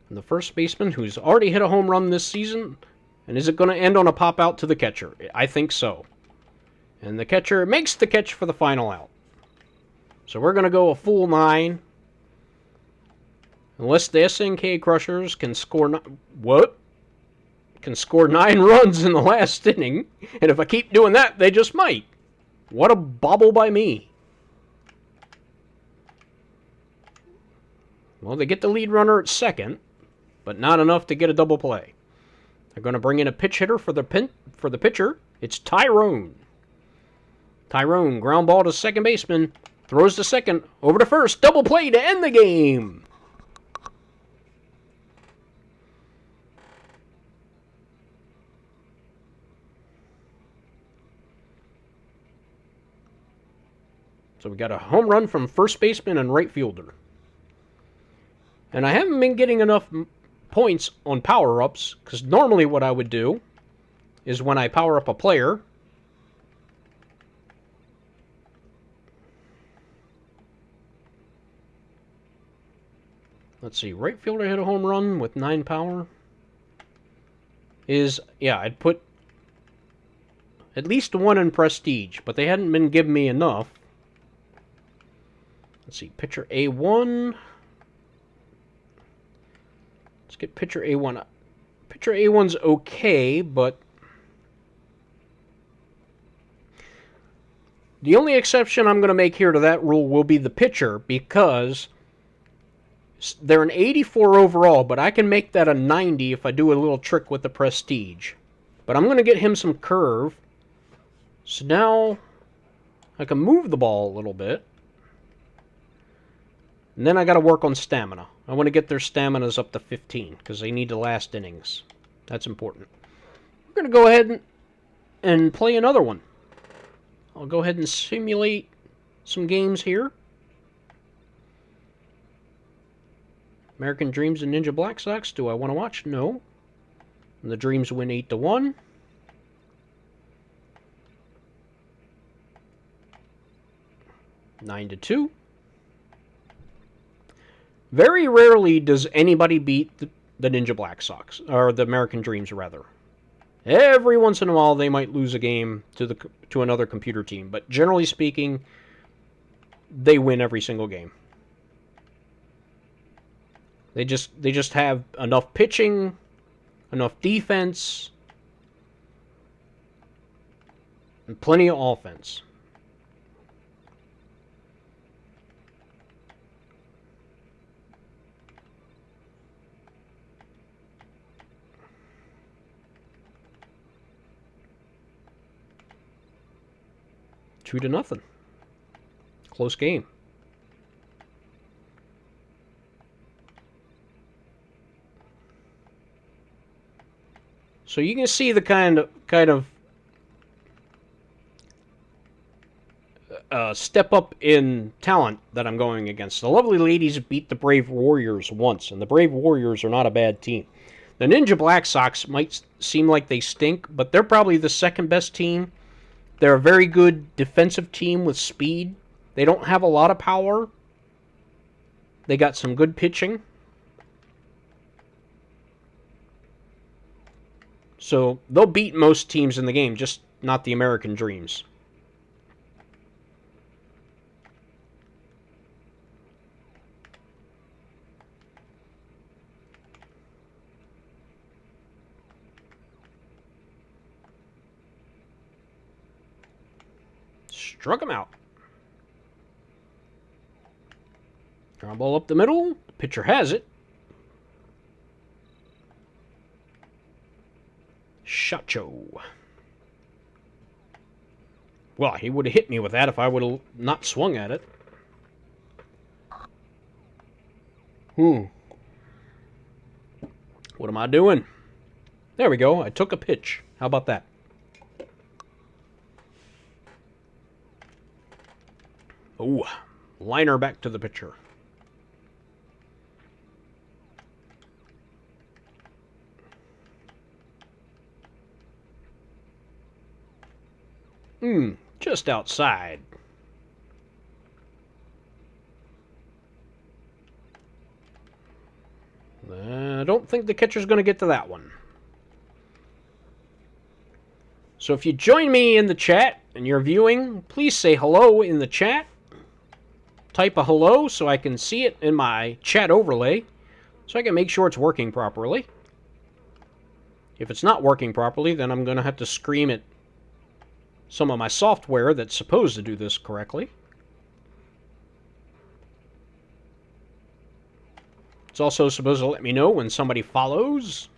And the first baseman, who's already hit a home run this season, and is it going to end on a pop out to the catcher? I think so. And the catcher makes the catch for the final out. So we're going to go a full 9. Unless the SNK Crushers can score... Can score 9 runs in the last inning. And if I keep doing that, they just might. What a bobble by me. Well, they get the lead runner at second, but not enough to get a double play. They're going to bring in a pitch hitter for the pitcher. It's Tyrone. Tyrone, ground ball to second baseman. Throws to second. Over to first. Double play to end the game. So we got a home run from first baseman and right fielder. And I haven't been getting enough points on power-ups, because normally what I would do is when I power up a player, let's see, right fielder hit a home run with 9 power. I'd put at least 1 in prestige, but they hadn't been giving me enough. Let's see, pitcher A1. Let's get pitcher A1. Pitcher A1's okay, but the only exception I'm going to make here to that rule will be the pitcher, because they're an 84 overall, but I can make that a 90 if I do a little trick with the prestige. But I'm going to get him some curve. So now I can move the ball a little bit. And then I got to work on stamina. I want to get their staminas up to 15, because they need to last innings. That's important. We're going to go ahead and play another one. I'll go ahead and simulate some games here. American Dreams and Ninja Blacksocks. Do I want to watch? No. And the Dreams win 8-1. 9-2. Very rarely does anybody beat the Ninja Blacksocks, or the American Dreams, rather. Every once in a while, they might lose a game to another computer team, but generally speaking, they win every single game. They just have enough pitching, enough defense, and plenty of offense. Two to nothing. Close game. So you can see the kind of step up in talent that I'm going against. The Lovely Ladies beat the Brave Warriors once, and the Brave Warriors are not a bad team. The Ninja Blacksocks might seem like they stink, but they're probably the second best team. They're a very good defensive team with speed. They don't have a lot of power. They got some good pitching. So they'll beat most teams in the game, just not the American Dreams. Struck him out. Ground ball up the middle. The pitcher has it. Shacho. Well, he would have hit me with that if I would have not swung at it. What am I doing? There we go. I took a pitch. How about that? Oh, liner back to the pitcher. Just outside. I don't think the catcher's going to get to that one. So if you join me in the chat and you're viewing, please say hello in the chat. Type a hello so I can see it in my chat overlay, so I can make sure it's working properly. If it's not working properly, then I'm going to have to scream at some of my software that's supposed to do this correctly. It's also supposed to let me know when somebody follows.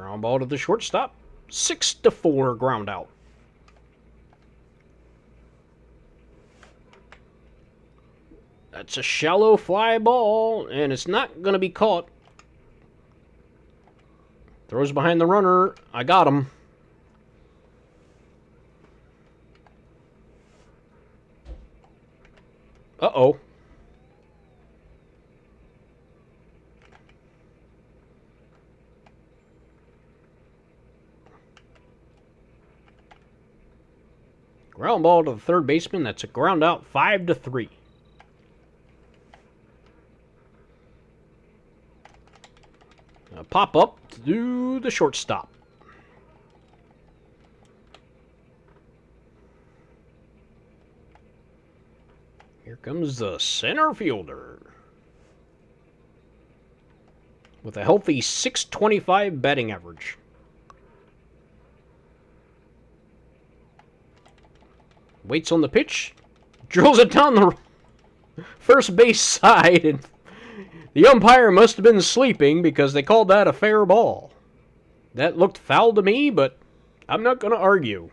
Ground ball to the shortstop. 6-4 ground out. That's a shallow fly ball, and it's not going to be caught. Throws behind the runner. I got him. Uh-oh. Ground ball to the third baseman. That's a ground out. 5-3. Pop up to the shortstop. Here comes the center fielder. With a healthy .625 batting average. Waits on the pitch. Drills it down the first base side, and the umpire must have been sleeping because they called that a fair ball. That looked foul to me, but I'm not going to argue.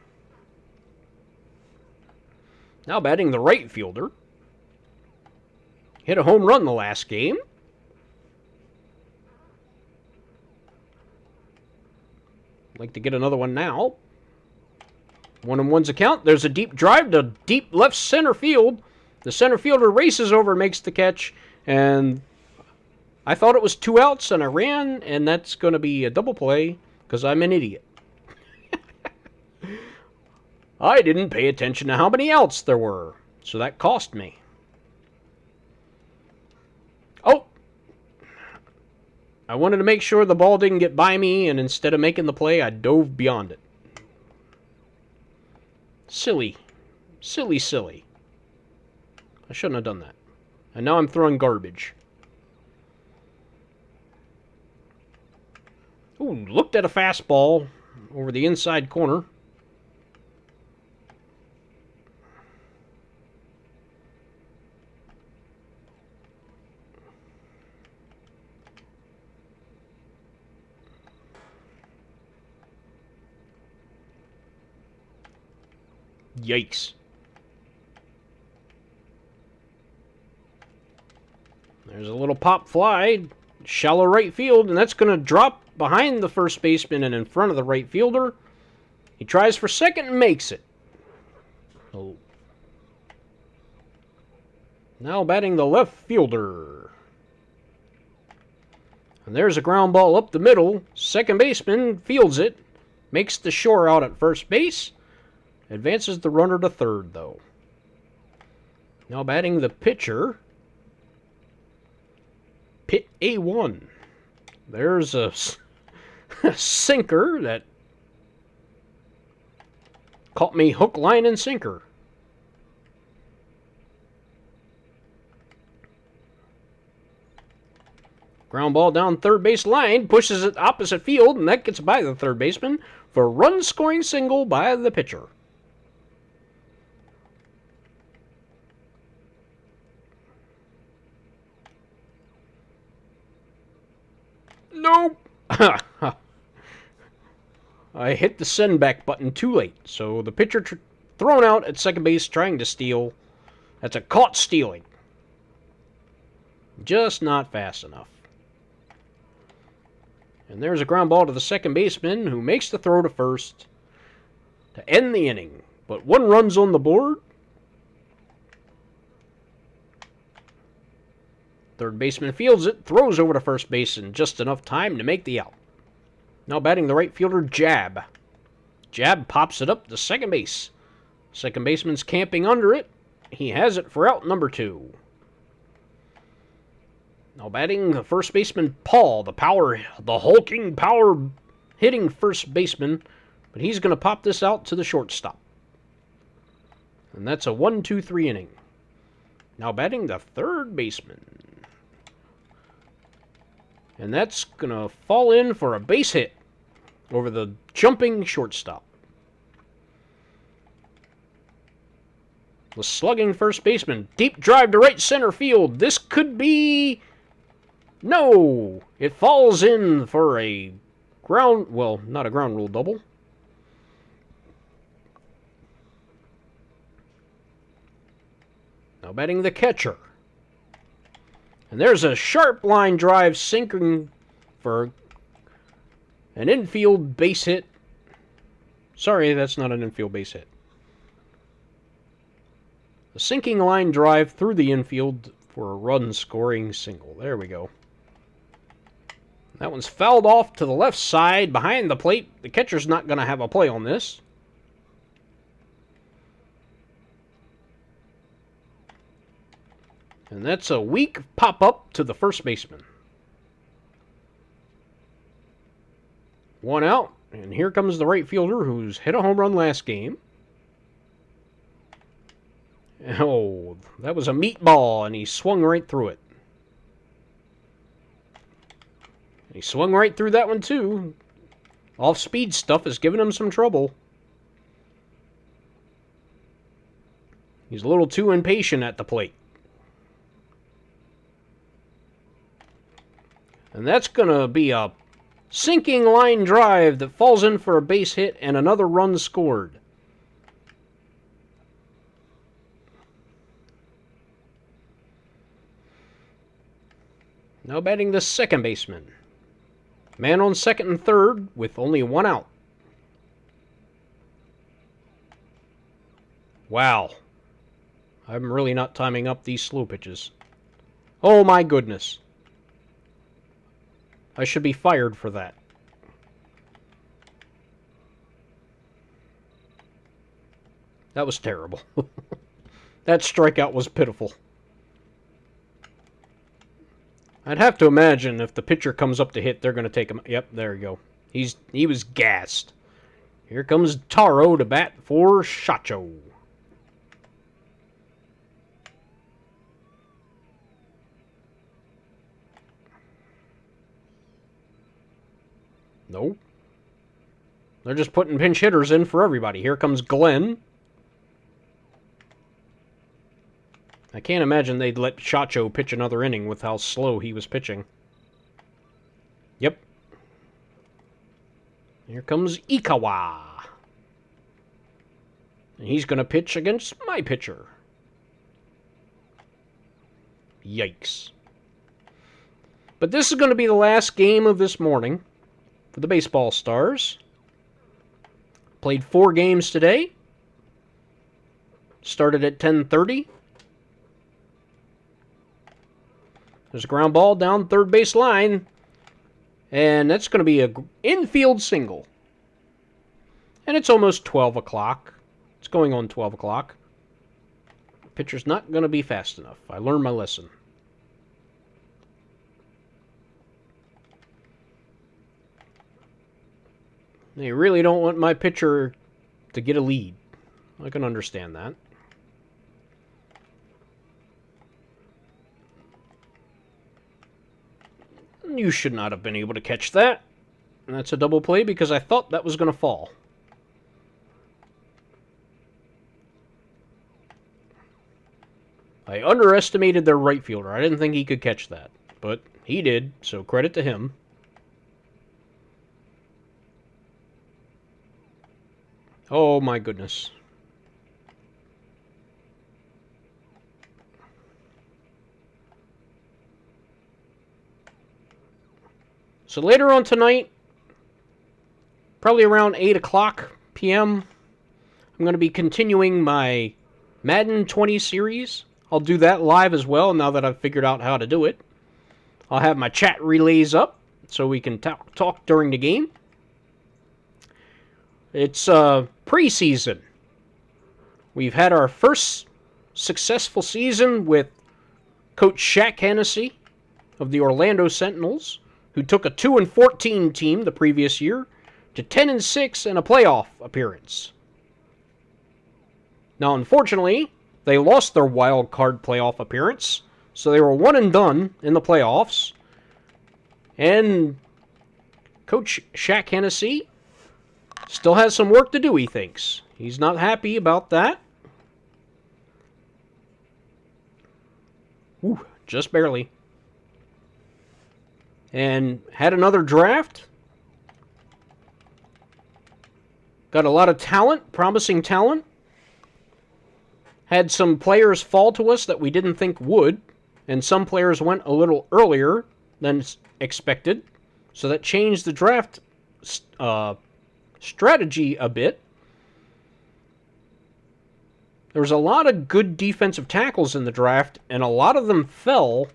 Now batting the right fielder. Hit a home run the last game. Like to get another one now. 1-1's a count. There's a deep drive to deep left center field. The center fielder races over and makes the catch, and I thought it was 2 outs, and I ran, and that's going to be a double play because I'm an idiot. I didn't pay attention to how many outs there were, so that cost me. Oh! I wanted to make sure the ball didn't get by me, and instead of making the play, I dove beyond it. Silly. Silly, silly. I shouldn't have done that. And now I'm throwing garbage. Ooh, looked at a fastball over the inside corner. Yikes. There's a little pop fly, shallow right field, and that's going to drop behind the first baseman and in front of the right fielder. He tries for second and makes it. Oh. Now batting the left fielder. And there's a ground ball up the middle. Second baseman fields it, makes the shore out at first base. Advances the runner to third, though. Now batting the pitcher. Pit A1. There's a sinker that caught me hook, line, and sinker. Ground ball down third base line, pushes it opposite field, and that gets by the third baseman for a run-scoring single by the pitcher. Nope. I hit the send back button too late, so the pitcher thrown out at second base trying to steal. That's a caught stealing. Just not fast enough. And there's a ground ball to the second baseman who makes the throw to first to end the inning. But 1 run's on the board. Third baseman fields it, throws over to first base in just enough time to make the out. Now batting the right fielder, Jab. Jab pops it up to second base. Second baseman's camping under it. He has it for out number 2. Now batting the first baseman, Paul, the hulking power hitting first baseman. But he's going to pop this out to the shortstop. And that's a 1-2-3 inning. Now batting the third baseman. And that's going to fall in for a base hit over the jumping shortstop. The slugging first baseman. Deep drive to right center field. This could be... No! It falls in for a well, not a ground rule double. Now batting the catcher. And there's a sharp line drive sinking for an infield base hit. Sorry, that's not an infield base hit. A sinking line drive through the infield for a run-scoring single. There we go. That one's fouled off to the left side behind the plate. The catcher's not going to have a play on this. And that's a weak pop-up to the first baseman. One out, and here comes the right fielder who's hit a home run last game. Oh, that was a meatball, and he swung right through it. He swung right through that one, too. Off-speed stuff is giving him some trouble. He's a little too impatient at the plate. And that's going to be a sinking line drive that falls in for a base hit and another run scored. Now batting the second baseman. Man on second and third with only one out. Wow. I'm really not timing up these slow pitches. Oh my goodness. I should be fired for that. That was terrible. That strikeout was pitiful. I'd have to imagine if the pitcher comes up to hit, they're going to take him. Yep, there you go. He was gassed. Here comes Taro to bat for Shacho. Nope. They're just putting pinch hitters in for everybody. Here comes Glenn. I can't imagine they'd let Shacho pitch another inning with how slow he was pitching. Yep. Here comes Ikawa. And he's going to pitch against my pitcher. Yikes. But this is going to be the last game of this morning for the Baseball Stars. Played 4 games today. Started at 10:30. There's a ground ball down third base line. And that's going to be an infield single. And it's almost 12 o'clock. It's going on 12 o'clock. Pitcher's not going to be fast enough. I learned my lesson. They really don't want my pitcher to get a lead. I can understand that. You should not have been able to catch that. And that's a double play because I thought that was going to fall. I underestimated their right fielder. I didn't think he could catch that. But he did, so credit to him. Oh my goodness. So later on tonight, probably around 8 o'clock p.m., I'm going to be continuing my Madden 20 series. I'll do that live as well now that I've figured out how to do it. I'll have my chat relays up so we can talk during the game. It's preseason. We've had our first successful season with Coach Shaq Hennessy of the Orlando Sentinels, who took a 2-14 team the previous year to 10-6 in a playoff appearance. Now, unfortunately, they lost their wild card playoff appearance, so they were one and done in the playoffs. And Coach Shaq Hennessy still has some work to do, he thinks. He's not happy about that. Ooh, just barely. And had another draft. Got a lot of talent, promising talent. Had some players fall to us that we didn't think would, and some players went a little earlier than expected, so that changed the draft strategy a bit. There was a lot of good defensive tackles in the draft, and a lot of them fell.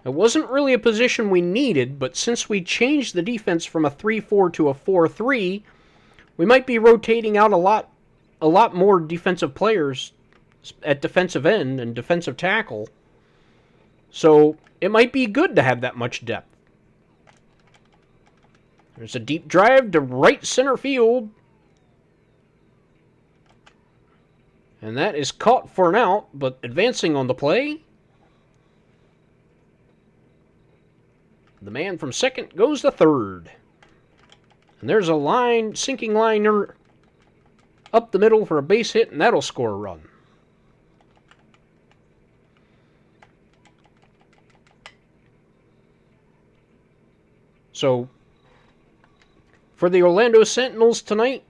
It wasn't really a position we needed, but since we changed the defense from a 3-4 to a 4-3, we might be rotating out a lot more defensive players at defensive end and defensive tackle. So it might be good to have that much depth. There's a deep drive to right center field. And that is caught for an out, but advancing on the play. The man from second goes to third. And there's a sinking liner up the middle for a base hit, and that'll score a run. So, for the Orlando Sentinels tonight,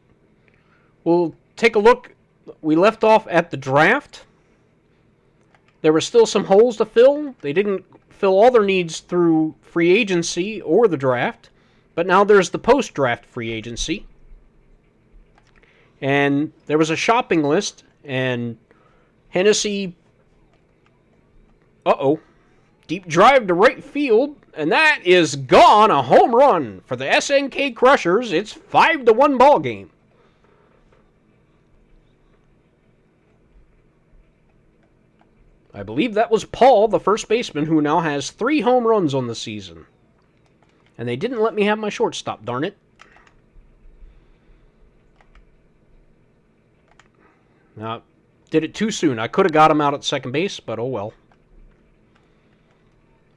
we'll take a look. We left off at the draft. There were still some holes to fill. They didn't fill all their needs through free agency or the draft. But now there's the post-draft free agency. And there was a shopping list, and Hennessy... Deep drive to right field, and that is gone. A home run for the SNK Crushers. It's 5-1 ball game. I believe that was Paul, the first baseman, who now has 3 home runs on the season. And they didn't let me have my shortstop, darn it. Now, did it too soon. I could have got him out at second base, but oh well.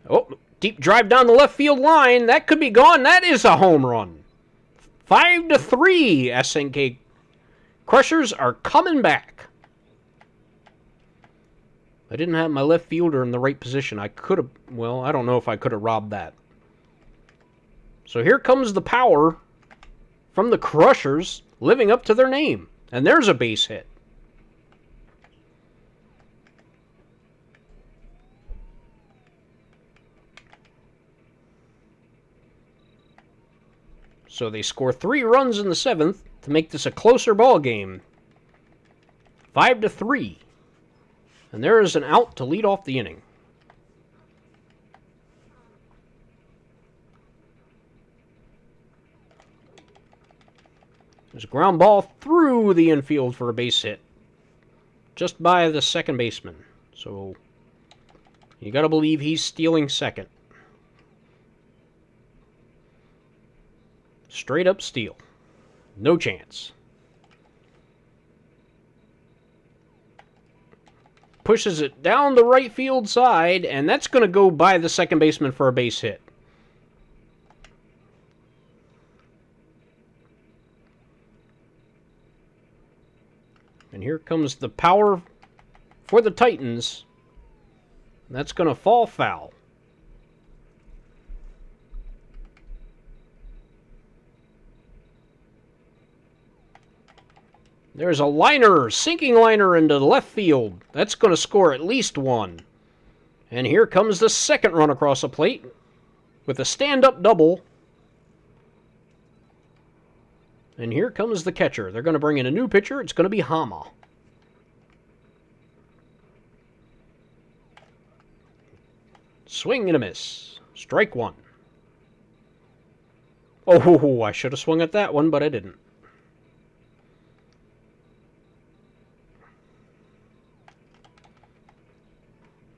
Oh, deep drive down the left field line. That could be gone. That is a home run. 5-3. SNK Crushers are coming back. I didn't have my left fielder in the right position. I could have, well, I don't know if I could have robbed that. So here comes the power from the Crushers, living up to their name. And there's a base hit. So they score 3 runs in the 7th to make this a closer ball game. 5-3. And there is an out to lead off the inning. There's a ground ball through the infield for a base hit. Just by the second baseman. So you got to believe he's stealing second. Straight up steal. No chance. Pushes it down the right field side, and that's going to go by the second baseman for a base hit. And here comes the power for the Titans. That's going to fall foul. There's a liner, sinking liner into the left field. That's going to score at least 1. And here comes the second run across the plate with a stand-up double. And here comes the catcher. They're going to bring in a new pitcher. It's going to be Hama. Swing and a miss. Strike 1. Oh, I should have swung at that one, but I didn't.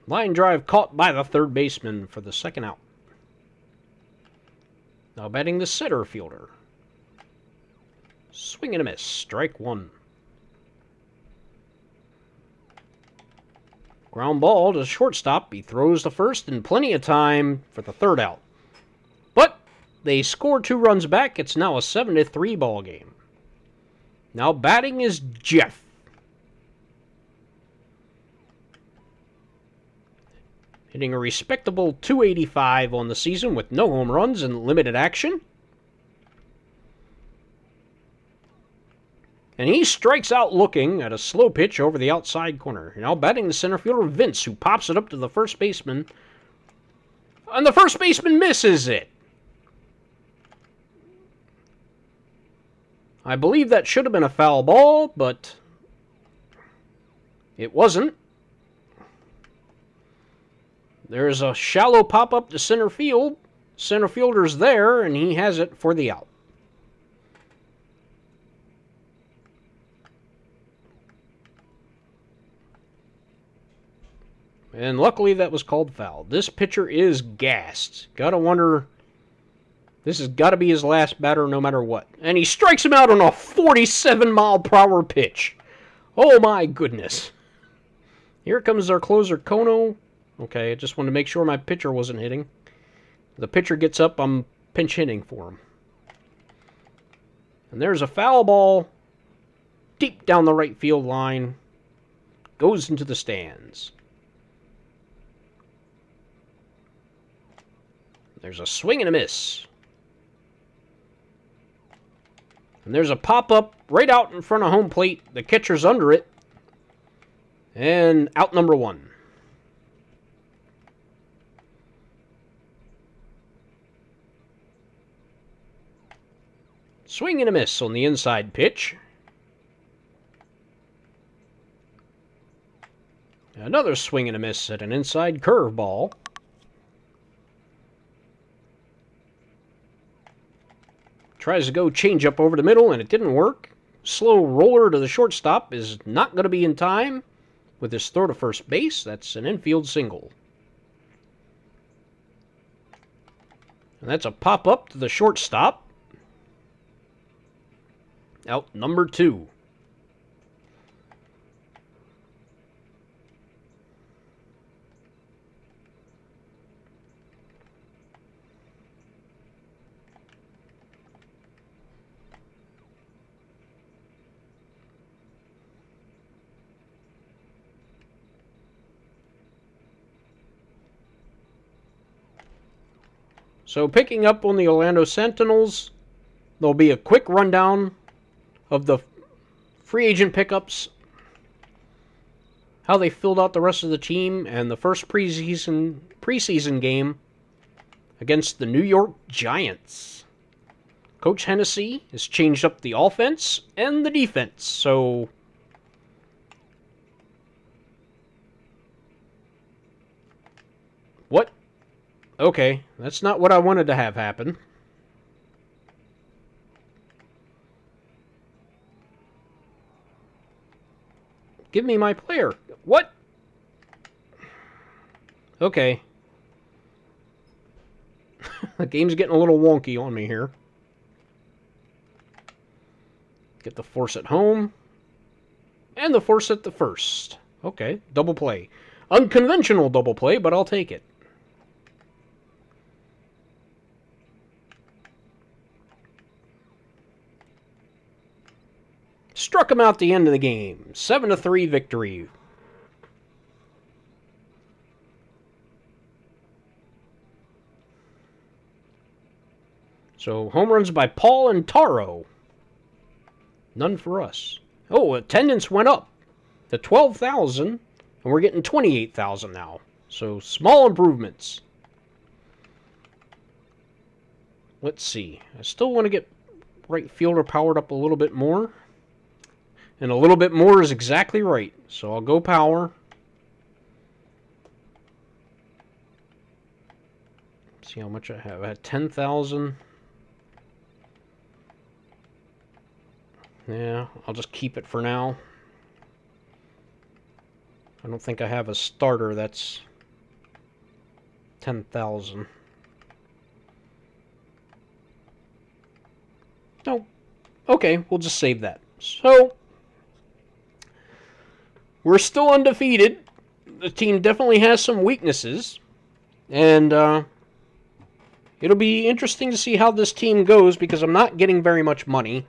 Line drive caught by the third baseman for the second out. Now batting the center fielder. Swing and a miss. Strike 1. Ground ball to shortstop. He throws to first in plenty of time for the third out. But they score 2 runs back. It's now a 7-3 ball game. Now batting is Jeff. Hitting a respectable .285 on the season with no home runs and limited action. And he strikes out looking at a slow pitch over the outside corner. Now batting the center fielder, Vince, who pops it up to the first baseman. And the first baseman misses it. I believe that should have been a foul ball, but it wasn't. There's a shallow pop-up to center field. Center fielder's there, and he has it for the out. And luckily that was called foul. This pitcher is gassed. Gotta wonder, this has got to be his last batter no matter what. And he strikes him out on a 47-mile-per-hour pitch. Oh my goodness. Here comes our closer, Kono. Okay, I just wanted to make sure my pitcher wasn't hitting. The pitcher gets up, I'm pinch hitting for him. And there's a foul ball deep down the right field line. Goes into the stands. There's a swing and a miss. And there's a pop-up right out in front of home plate. The catcher's under it. And out number 1. Swing and a miss on the inside pitch. Another swing and a miss at an inside curveball. Tries to go change up over the middle, and it didn't work. Slow roller to the shortstop is not going to be in time with his throw to first base. That's an infield single. And that's a pop-up to the shortstop. Out number 2. So picking up on the Orlando Sentinels, there'll be a quick rundown of the free agent pickups, how they filled out the rest of the team, and the first preseason game against the New York Giants. Coach Hennessy has changed up the offense and the defense, so what? Okay, that's not what I wanted to have happen. Give me my player. What? Okay. The game's getting a little wonky on me here. Get the force at home. And the force at the first. Okay, double play. Unconventional double play, but I'll take it. Struck him out at the end of the game. 7-3 victory. So, home runs by Paul and Taro. None for us. Oh, attendance went up to 12,000, and we're getting 28,000 now. So, small improvements. Let's see. I still want to get right fielder powered up a little bit more. And a little bit more is exactly right. So I'll go power. Let's see how much I have. I had 10,000. Yeah, I'll just keep it for now. I don't think I have a starter that's 10,000. No. Okay, we'll just save that. So, we're still undefeated. The team definitely has some weaknesses. And it'll be interesting to see how this team goes because I'm not getting very much money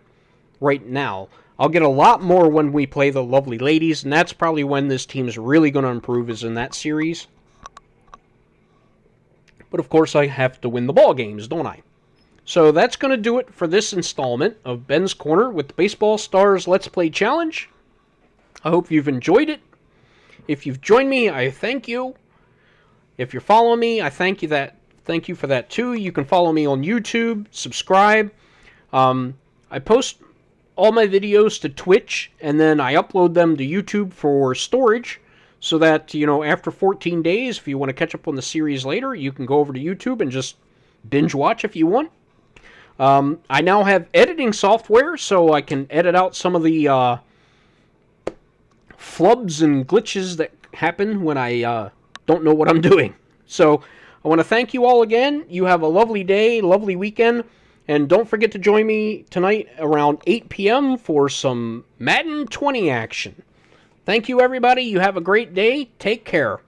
right now. I'll get a lot more when we play the Lovely Ladies, and that's probably when this team's really going to improve is in that series. But of course I have to win the ball games, don't I? So that's going to do it for this installment of Ben's Corner with the Baseball Stars Let's Play Challenge. I hope you've enjoyed it. If you've joined me, I thank you. If you're following me, I thank you for that too. You can follow me on YouTube, subscribe. I post all my videos to Twitch, and then I upload them to YouTube for storage, so that, you know, after 14 days, if you want to catch up on the series later, you can go over to YouTube and just binge watch if you want. I now have editing software, so I can edit out some of the flubs and glitches that happen when I don't know what I'm doing. So I want to thank you all again. You have a lovely day, lovely weekend, and don't forget to join me tonight around 8 p.m. for some Madden 20 action. Thank you, everybody. You have a great day. Take care.